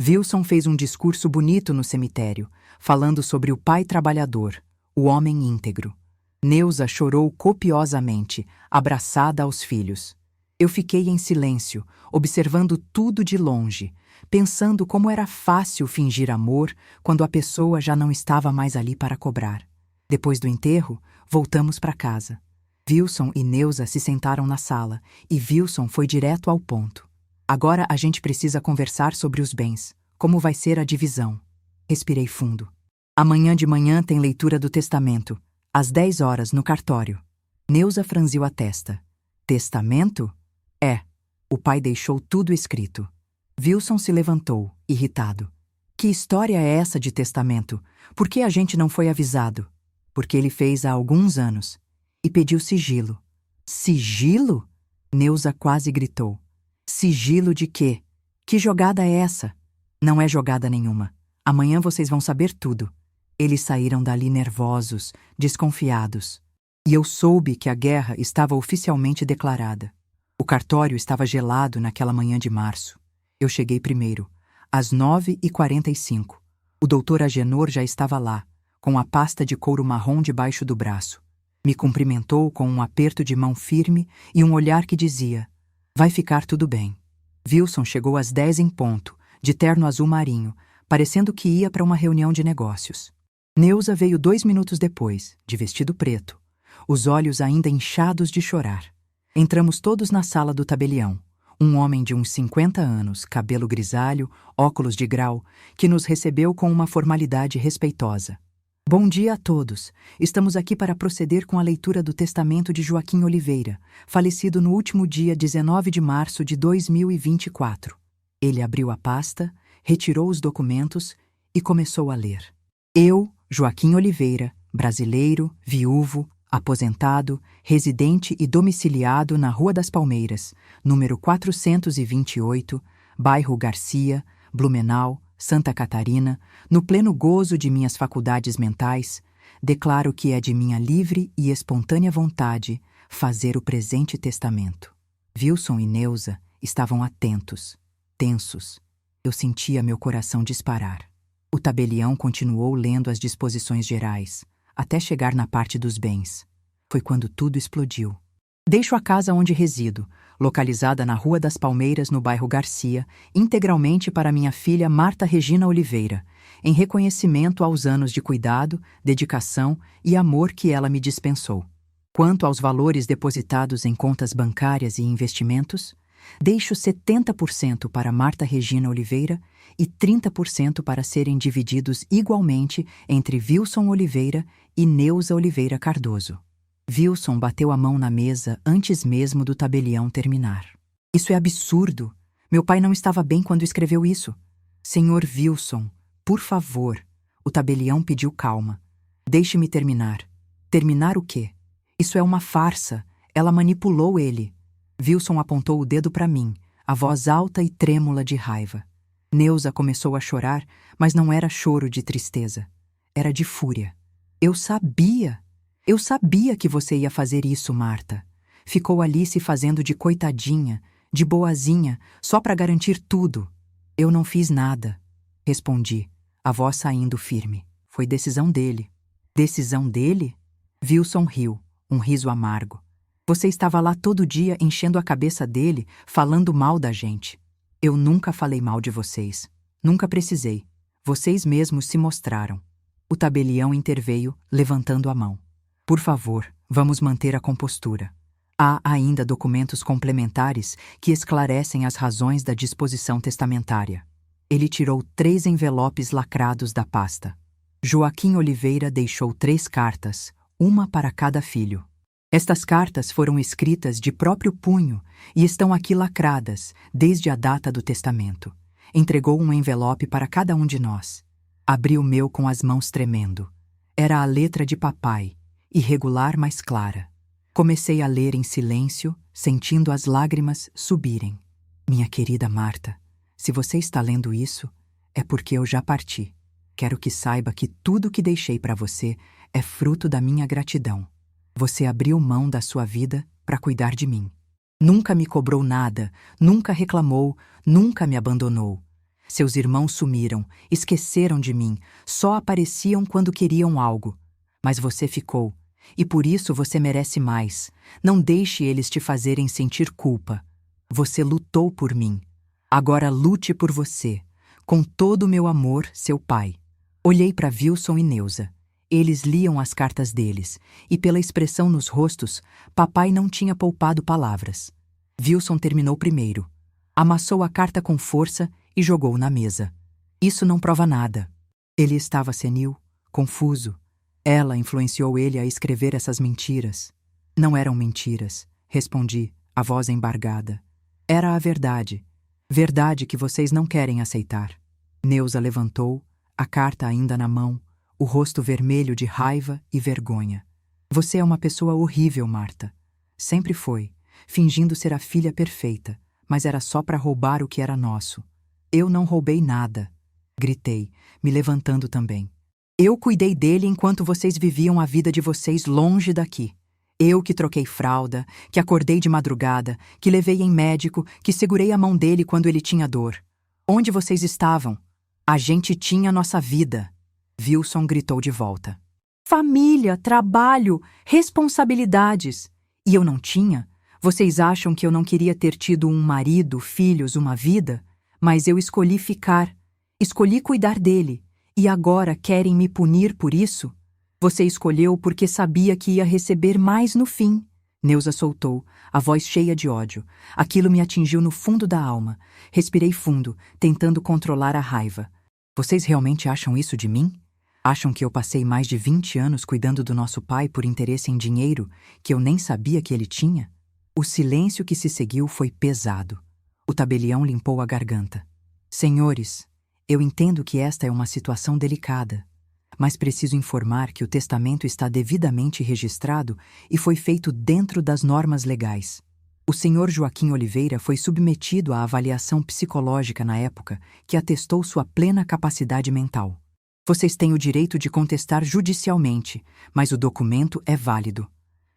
Wilson fez um discurso bonito no cemitério, falando sobre o pai trabalhador, o homem íntegro. Neuza chorou copiosamente, abraçada aos filhos. Eu fiquei em silêncio, observando tudo de longe, pensando como era fácil fingir amor quando a pessoa já não estava mais ali para cobrar. Depois do enterro, voltamos para casa. Wilson e Neuza se sentaram na sala, e Wilson foi direto ao ponto. Agora a gente precisa conversar sobre os bens. Como vai ser a divisão? Respirei fundo. Amanhã de manhã tem leitura do testamento. Às 10 horas, no cartório. Neuza franziu a testa. Testamento? É. O pai deixou tudo escrito. Wilson se levantou, irritado. Que história é essa de testamento? Por que a gente não foi avisado? Porque ele fez há alguns anos. E pediu sigilo. Sigilo? Neuza quase gritou. Sigilo de quê? Que jogada é essa? Não é jogada nenhuma. Amanhã vocês vão saber tudo. Eles saíram dali nervosos, desconfiados. E eu soube que a guerra estava oficialmente declarada. O cartório estava gelado naquela manhã de março. Eu cheguei primeiro, às 9:45. O doutor Agenor já estava lá, com a pasta de couro marrom debaixo do braço. Me cumprimentou com um aperto de mão firme e um olhar que dizia: vai ficar tudo bem. Wilson chegou às 10 em ponto, de terno azul marinho, parecendo que ia para uma reunião de negócios. Neuza veio 2 minutos depois, de vestido preto, os olhos ainda inchados de chorar. Entramos todos na sala do tabelião. Um homem de uns 50 anos, cabelo grisalho, óculos de grau, que nos recebeu com uma formalidade respeitosa. Bom dia a todos. Estamos aqui para proceder com a leitura do testamento de Joaquim Oliveira, falecido no último dia 19 de março de 2024. Ele abriu a pasta, retirou os documentos e começou a ler. Eu, Joaquim Oliveira, brasileiro, viúvo, aposentado, residente e domiciliado na Rua das Palmeiras, número 428, bairro Garcia, Blumenau, Santa Catarina, no pleno gozo de minhas faculdades mentais, declaro que é de minha livre e espontânea vontade fazer o presente testamento. Wilson e Neuza estavam atentos, tensos. Eu sentia meu coração disparar. O tabelião continuou lendo as disposições gerais, até chegar na parte dos bens. Foi quando tudo explodiu. Deixo a casa onde resido, localizada na Rua das Palmeiras, no bairro Garcia, integralmente para minha filha Marta Regina Oliveira, em reconhecimento aos anos de cuidado, dedicação e amor que ela me dispensou. Quanto aos valores depositados em contas bancárias e investimentos, deixo 70% para Marta Regina Oliveira e 30% para serem divididos igualmente entre Wilson Oliveira e Neuza Oliveira Cardoso. Wilson bateu a mão na mesa antes mesmo do tabelião terminar. Isso é absurdo. Meu pai não estava bem quando escreveu isso. Senhor Wilson, por favor. O tabelião pediu calma. Deixe-me terminar. Terminar o quê? Isso é uma farsa. Ela manipulou ele. Wilson apontou o dedo para mim, a voz alta e trêmula de raiva. Neuza começou a chorar, mas não era choro de tristeza. Era de fúria. Eu sabia que você ia fazer isso, Marta. Ficou ali se fazendo de coitadinha, de boazinha, só para garantir tudo. Eu não fiz nada, respondi, a voz saindo firme. Foi decisão dele. Decisão dele? Wilson riu, um riso amargo. Você estava lá todo dia enchendo a cabeça dele, falando mal da gente. Eu nunca falei mal de vocês. Nunca precisei. Vocês mesmos se mostraram. O tabelião interveio, levantando a mão. Por favor, vamos manter a compostura. Há ainda documentos complementares que esclarecem as razões da disposição testamentária. Ele tirou 3 envelopes lacrados da pasta. Joaquim Oliveira deixou 3 cartas, uma para cada filho. Estas cartas foram escritas de próprio punho e estão aqui lacradas, desde a data do testamento. Entregou um envelope para cada um de nós. Abri o meu com as mãos tremendo. Era a letra de papai, irregular, mas clara. Comecei a ler em silêncio, sentindo as lágrimas subirem. Minha querida Marta, se você está lendo isso, é porque eu já parti. Quero que saiba que tudo que deixei para você é fruto da minha gratidão. Você abriu mão da sua vida para cuidar de mim. Nunca me cobrou nada, nunca reclamou, nunca me abandonou. Seus irmãos sumiram, esqueceram de mim, só apareciam quando queriam algo. Mas você ficou, e por isso você merece mais. Não deixe eles te fazerem sentir culpa. Você lutou por mim. Agora lute por você. Com todo o meu amor, seu pai. Olhei para Wilson e Neuza. Eles liam as cartas deles, e pela expressão nos rostos, papai não tinha poupado palavras. Wilson terminou primeiro. Amassou a carta com força e jogou na mesa. Isso não prova nada. Ele estava senil, confuso. Ela influenciou ele a escrever essas mentiras. Não eram mentiras, respondi, a voz embargada. Era a verdade. Verdade que vocês não querem aceitar. Neuza levantou, a carta ainda na mão, o rosto vermelho de raiva e vergonha. Você é uma pessoa horrível, Marta. Sempre foi, fingindo ser a filha perfeita, mas era só para roubar o que era nosso. Eu não roubei nada, gritei, me levantando também. Eu cuidei dele enquanto vocês viviam a vida de vocês longe daqui. Eu que troquei fralda, que acordei de madrugada, que levei em médico, que segurei a mão dele quando ele tinha dor. Onde vocês estavam? A gente tinha nossa vida. Wilson gritou de volta. Família, trabalho, responsabilidades. E eu não tinha? Vocês acham que eu não queria ter tido um marido, filhos, uma vida? Mas eu escolhi ficar. Escolhi cuidar dele. E agora querem me punir por isso? Você escolheu porque sabia que ia receber mais no fim. Neuza soltou, a voz cheia de ódio. Aquilo me atingiu no fundo da alma. Respirei fundo, tentando controlar a raiva. Vocês realmente acham isso de mim? Acham que eu passei mais de 20 anos cuidando do nosso pai por interesse em dinheiro que eu nem sabia que ele tinha? O silêncio que se seguiu foi pesado. O tabelião limpou a garganta. Senhores, eu entendo que esta é uma situação delicada, mas preciso informar que o testamento está devidamente registrado e foi feito dentro das normas legais. O senhor Joaquim Oliveira foi submetido à avaliação psicológica na época que atestou sua plena capacidade mental. Vocês têm o direito de contestar judicialmente, mas o documento é válido.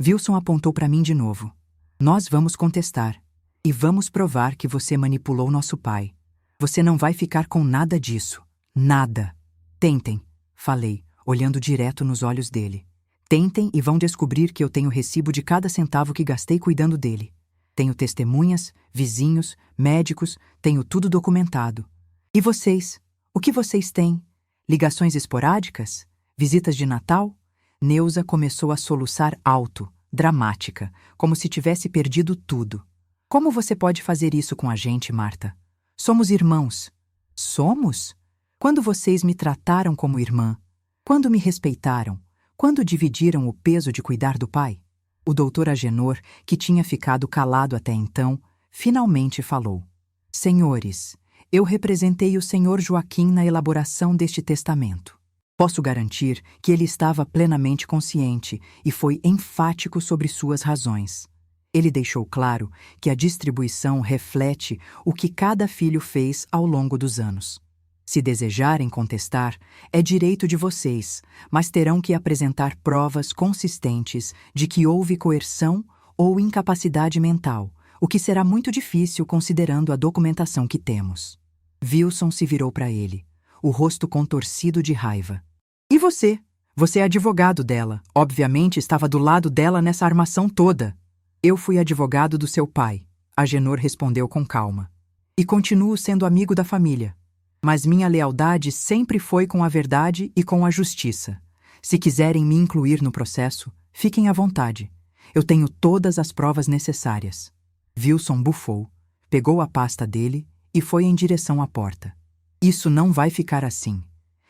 Wilson apontou para mim de novo. Nós vamos contestar. E vamos provar que você manipulou nosso pai. Você não vai ficar com nada disso. Nada. Tentem, falei, olhando direto nos olhos dele. Tentem e vão descobrir que eu tenho recibo de cada centavo que gastei cuidando dele. Tenho testemunhas, vizinhos, médicos, tenho tudo documentado. E vocês? O que vocês têm? Ligações esporádicas? Visitas de Natal? Neuza começou a soluçar alto, dramática, como se tivesse perdido tudo. Como você pode fazer isso com a gente, Marta? Somos irmãos. Somos? Quando vocês me trataram como irmã? Quando me respeitaram? Quando dividiram o peso de cuidar do pai? O doutor Agenor, que tinha ficado calado até então, finalmente falou. Senhores, eu representei o senhor Joaquim na elaboração deste testamento. Posso garantir que ele estava plenamente consciente e foi enfático sobre suas razões. Ele deixou claro que a distribuição reflete o que cada filho fez ao longo dos anos. Se desejarem contestar, é direito de vocês, mas terão que apresentar provas consistentes de que houve coerção ou incapacidade mental, o que será muito difícil considerando a documentação que temos. Wilson se virou para ele, o rosto contorcido de raiva. E você? Você é advogado dela. Obviamente estava do lado dela nessa armação toda. Eu fui advogado do seu pai, Agenor respondeu com calma. E continuo sendo amigo da família. Mas minha lealdade sempre foi com a verdade e com a justiça. Se quiserem me incluir no processo, fiquem à vontade. Eu tenho todas as provas necessárias. Wilson bufou, pegou a pasta dele e foi em direção à porta. Isso não vai ficar assim.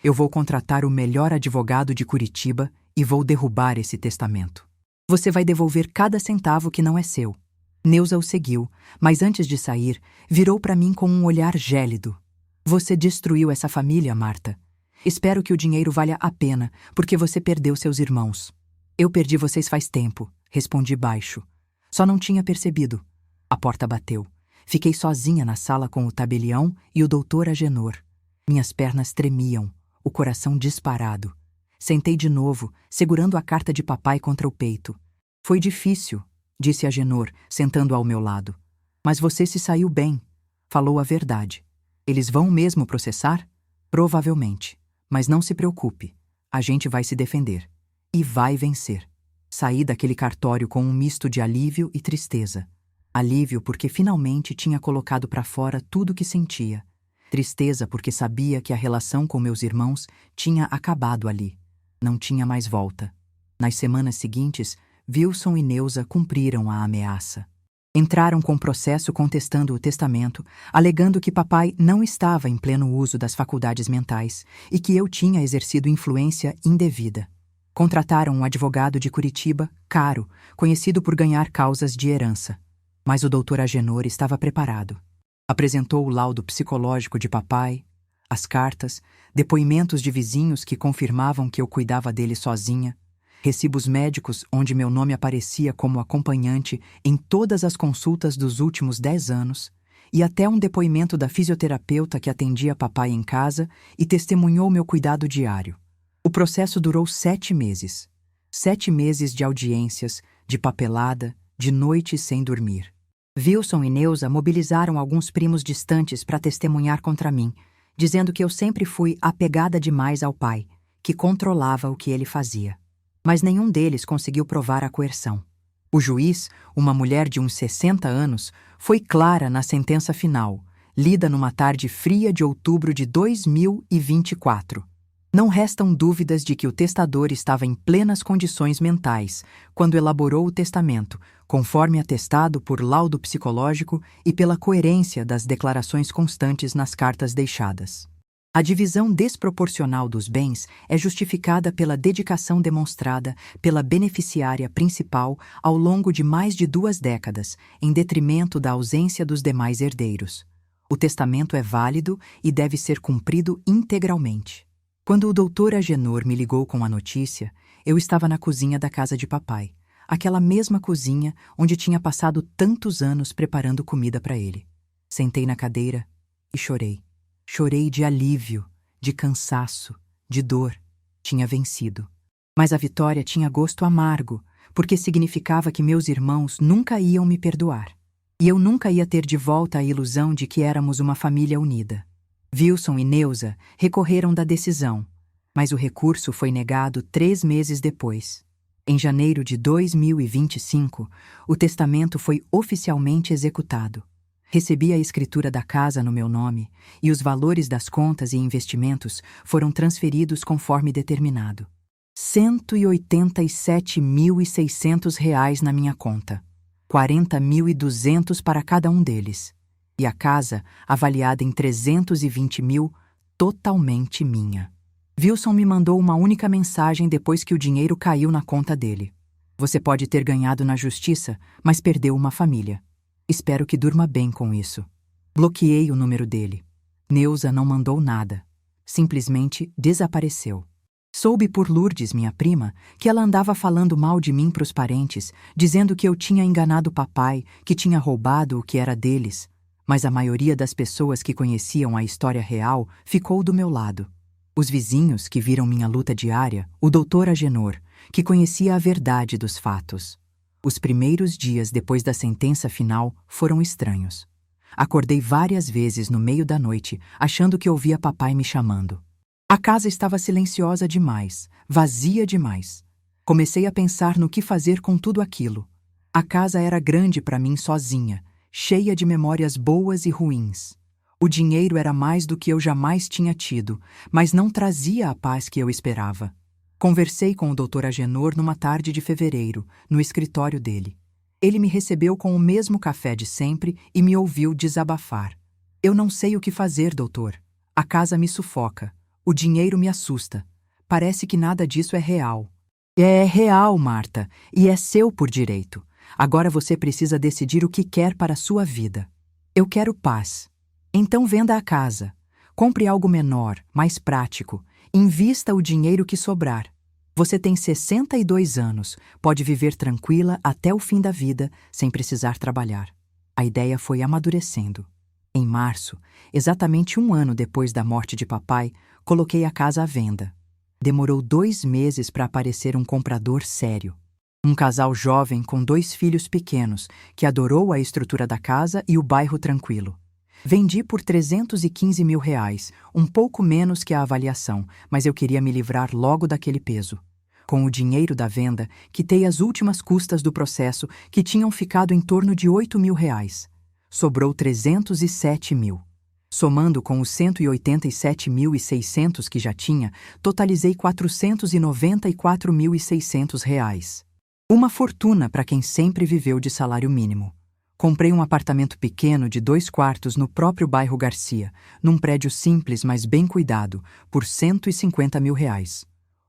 Eu vou contratar o melhor advogado de Curitiba e vou derrubar esse testamento. Você vai devolver cada centavo que não é seu. Neuza o seguiu, mas antes de sair, virou para mim com um olhar gélido. Você destruiu essa família, Marta. Espero que o dinheiro valha a pena, porque você perdeu seus irmãos. Eu perdi vocês faz tempo, respondi baixo. Só não tinha percebido. A porta bateu. Fiquei sozinha na sala com o tabelião e o doutor Agenor. Minhas pernas tremiam, o coração disparado. Sentei de novo, segurando a carta de papai contra o peito. Foi difícil, disse Agenor, sentando ao meu lado. Mas você se saiu bem. Falou a verdade. Eles vão mesmo processar? Provavelmente. Mas não se preocupe. A gente vai se defender. E vai vencer. Saí daquele cartório com um misto de alívio e tristeza. Alívio porque finalmente tinha colocado para fora tudo o que sentia. Tristeza porque sabia que a relação com meus irmãos tinha acabado ali. Não tinha mais volta. Nas semanas seguintes, Wilson e Neuza cumpriram a ameaça. Entraram com processo contestando o testamento, alegando que papai não estava em pleno uso das faculdades mentais e que eu tinha exercido influência indevida. Contrataram um advogado de Curitiba, caro, conhecido por ganhar causas de herança. Mas o doutor Agenor estava preparado. Apresentou o laudo psicológico de papai, as cartas, depoimentos de vizinhos que confirmavam que eu cuidava dele sozinha, recibos médicos onde meu nome aparecia como acompanhante em todas as consultas dos últimos 10 anos, e até um depoimento da fisioterapeuta que atendia papai em casa e testemunhou meu cuidado diário. O processo durou 7 meses. 7 meses de audiências, de papelada, de noites sem dormir. Wilson e Neuza mobilizaram alguns primos distantes para testemunhar contra mim, dizendo que eu sempre fui apegada demais ao pai, que controlava o que ele fazia. Mas nenhum deles conseguiu provar a coerção. O juiz, uma mulher de uns 60 anos, foi clara na sentença final, lida numa tarde fria de outubro de 2024. Não restam dúvidas de que o testador estava em plenas condições mentais quando elaborou o testamento, conforme atestado por laudo psicológico e pela coerência das declarações constantes nas cartas deixadas. A divisão desproporcional dos bens é justificada pela dedicação demonstrada pela beneficiária principal ao longo de mais de 2 décadas, em detrimento da ausência dos demais herdeiros. O testamento é válido e deve ser cumprido integralmente. Quando o doutor Agenor me ligou com a notícia, eu estava na cozinha da casa de papai, aquela mesma cozinha onde tinha passado tantos anos preparando comida para ele. Sentei na cadeira e chorei. Chorei de alívio, de cansaço, de dor. Tinha vencido. Mas a vitória tinha gosto amargo, porque significava que meus irmãos nunca iam me perdoar. E eu nunca ia ter de volta a ilusão de que éramos uma família unida. Wilson e Neuza recorreram da decisão, mas o recurso foi negado 3 meses depois. Em janeiro de 2025, o testamento foi oficialmente executado. Recebi a escritura da casa no meu nome e os valores das contas e investimentos foram transferidos conforme determinado. R$ 187.600 na minha conta, 40.200 para cada um deles. E a casa, avaliada em 320 mil, totalmente minha. Wilson me mandou uma única mensagem depois que o dinheiro caiu na conta dele. Você pode ter ganhado na justiça, mas perdeu uma família. Espero que durma bem com isso. Bloqueei o número dele. Neuza não mandou nada. Simplesmente desapareceu. Soube por Lourdes, minha prima, que ela andava falando mal de mim para os parentes, dizendo que eu tinha enganado papai, que tinha roubado o que era deles. Mas a maioria das pessoas que conheciam a história real ficou do meu lado. Os vizinhos que viram minha luta diária, o doutor Agenor, que conhecia a verdade dos fatos. Os primeiros dias depois da sentença final foram estranhos. Acordei várias vezes no meio da noite, achando que ouvia papai me chamando. A casa estava silenciosa demais, vazia demais. Comecei a pensar no que fazer com tudo aquilo. A casa era grande para mim sozinha, cheia de memórias boas e ruins. O dinheiro era mais do que eu jamais tinha tido, mas não trazia a paz que eu esperava. Conversei com o Dr. Agenor numa tarde de fevereiro, no escritório dele. Ele me recebeu com o mesmo café de sempre e me ouviu desabafar. Eu não sei o que fazer, doutor. A casa me sufoca. O dinheiro me assusta. Parece que nada disso é real. É real, Marta, e é seu por direito. Agora você precisa decidir o que quer para a sua vida. Eu quero paz. Então venda a casa. Compre algo menor, mais prático. Invista o dinheiro que sobrar. Você tem 62 anos, pode viver tranquila até o fim da vida, sem precisar trabalhar. A ideia foi amadurecendo. Em março, exatamente 1 ano depois da morte de papai, coloquei a casa à venda. Demorou 2 meses para aparecer um comprador sério. Um casal jovem com 2 filhos pequenos, que adorou a estrutura da casa e o bairro tranquilo. Vendi por R$315 mil, um pouco menos que a avaliação, mas eu queria me livrar logo daquele peso. Com o dinheiro da venda, quitei as últimas custas do processo, que tinham ficado em torno de R$8 mil. Sobrou 307 mil. Somando com os 187.600 que já tinha, totalizei R$494.600. Uma fortuna para quem sempre viveu de salário mínimo. Comprei um apartamento pequeno de 2 quartos no próprio bairro Garcia, num prédio simples, mas bem cuidado, por R$150 mil.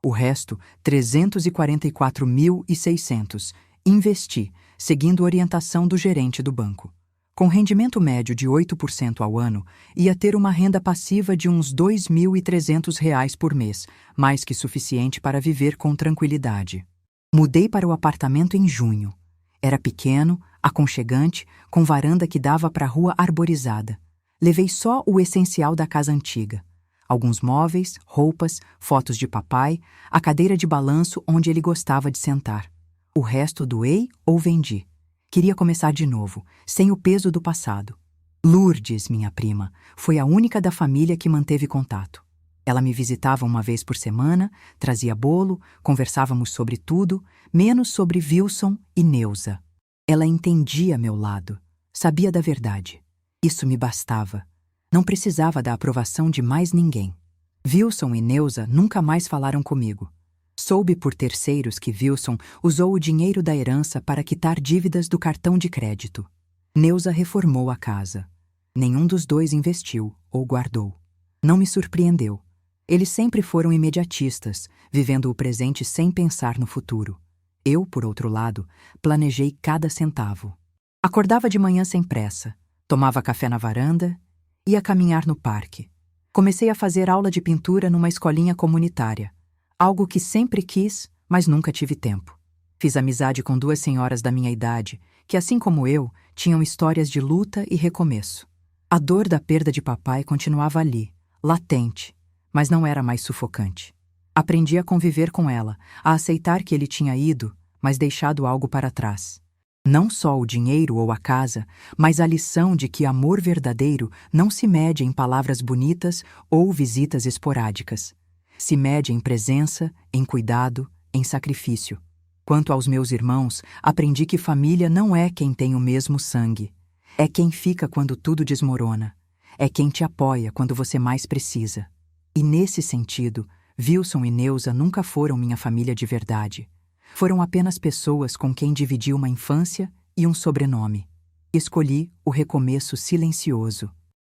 O resto, 344.600. Investi, seguindo orientação do gerente do banco. Com rendimento médio de 8% ao ano, ia ter uma renda passiva de uns R$2.300 por mês, mais que suficiente para viver com tranquilidade. Mudei para o apartamento em junho. Era pequeno, aconchegante, com varanda que dava para a rua arborizada. Levei só o essencial da casa antiga. Alguns móveis, roupas, fotos de papai, a cadeira de balanço onde ele gostava de sentar. O resto doei ou vendi. Queria começar de novo, sem o peso do passado. Lourdes, minha prima, foi a única da família que manteve contato. Ela me visitava 1 vez por semana, trazia bolo, conversávamos sobre tudo, menos sobre Wilson e Neuza. Ela entendia meu lado, sabia da verdade. Isso me bastava. Não precisava da aprovação de mais ninguém. Wilson e Neuza nunca mais falaram comigo. Soube por terceiros que Wilson usou o dinheiro da herança para quitar dívidas do cartão de crédito. Neuza reformou a casa. Nenhum dos dois investiu ou guardou. Não me surpreendeu. Eles sempre foram imediatistas, vivendo o presente sem pensar no futuro. Eu, por outro lado, planejei cada centavo. Acordava de manhã sem pressa, tomava café na varanda, ia caminhar no parque. Comecei a fazer aula de pintura numa escolinha comunitária. Algo que sempre quis, mas nunca tive tempo. Fiz amizade com 2 senhoras da minha idade, que, assim como eu, tinham histórias de luta e recomeço. A dor da perda de papai continuava ali, latente, mas não era mais sufocante. Aprendi a conviver com ela, a aceitar que ele tinha ido, mas deixado algo para trás. Não só o dinheiro ou a casa, mas a lição de que amor verdadeiro não se mede em palavras bonitas ou visitas esporádicas. Se mede em presença, em cuidado, em sacrifício. Quanto aos meus irmãos, aprendi que família não é quem tem o mesmo sangue. É quem fica quando tudo desmorona. É quem te apoia quando você mais precisa. E nesse sentido, Wilson e Neuza nunca foram minha família de verdade. Foram apenas pessoas com quem dividi uma infância e um sobrenome. Escolhi o recomeço silencioso.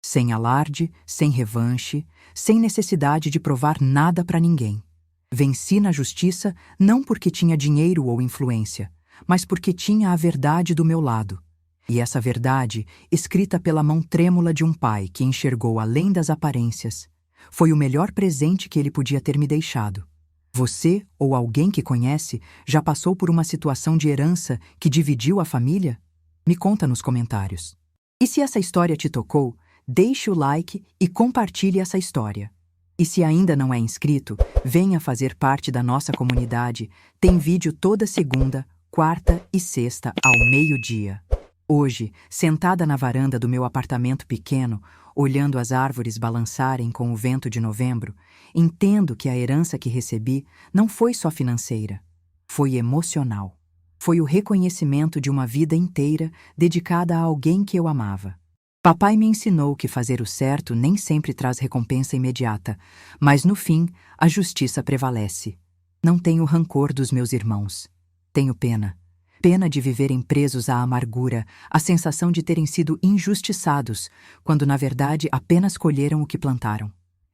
Sem alarde, sem revanche, sem necessidade de provar nada para ninguém. Venci na justiça não porque tinha dinheiro ou influência, mas porque tinha a verdade do meu lado. E essa verdade, escrita pela mão trêmula de um pai que enxergou além das aparências, foi o melhor presente que ele podia ter me deixado. Você ou alguém que conhece já passou por uma situação de herança que dividiu a família? Me conta nos comentários. E se essa história te tocou, deixe o like e compartilhe essa história. E se ainda não é inscrito, venha fazer parte da nossa comunidade. Tem vídeo toda segunda, quarta e sexta ao meio-dia. Hoje, sentada na varanda do meu apartamento pequeno, olhando as árvores balançarem com o vento de novembro, entendo que a herança que recebi não foi só financeira. Foi emocional. Foi o reconhecimento de uma vida inteira dedicada a alguém que eu amava. Papai me ensinou que fazer o certo nem sempre traz recompensa imediata, mas no fim, a justiça prevalece. Não tenho rancor dos meus irmãos. Tenho pena. Pena de viverem presos à amargura, à sensação de terem sido injustiçados, quando na verdade apenas colheram o que plantaram.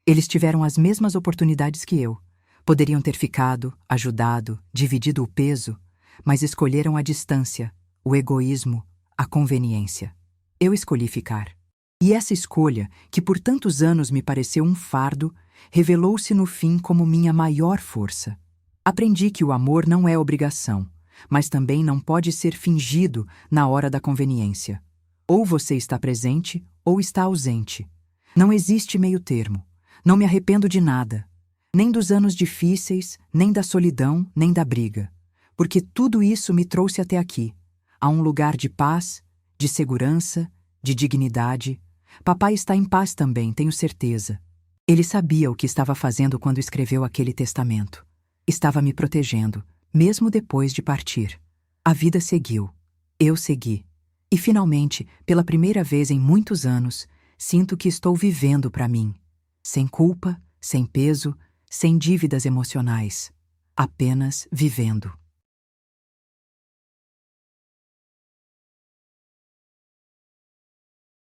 Eles tiveram as mesmas oportunidades que eu. Poderiam ter ficado, ajudado, dividido o peso, mas escolheram a distância, o egoísmo, a conveniência. Eu escolhi ficar. E essa escolha, que por tantos anos me pareceu um fardo, revelou-se no fim como minha maior força. Aprendi que o amor não é obrigação, mas também não pode ser fingido na hora da conveniência. Ou você está presente, ou está ausente. Não existe meio termo. Não me arrependo de nada. Nem dos anos difíceis, nem da solidão, nem da briga. Porque tudo isso me trouxe até aqui, a um lugar de paz, de segurança, de dignidade. Papai está em paz também, tenho certeza. Ele sabia o que estava fazendo quando escreveu aquele testamento. Estava me protegendo, mesmo depois de partir. A vida seguiu. Eu segui. E finalmente, pela primeira vez em muitos anos, sinto que estou vivendo para mim. Sem culpa, sem peso, sem dívidas emocionais. Apenas vivendo.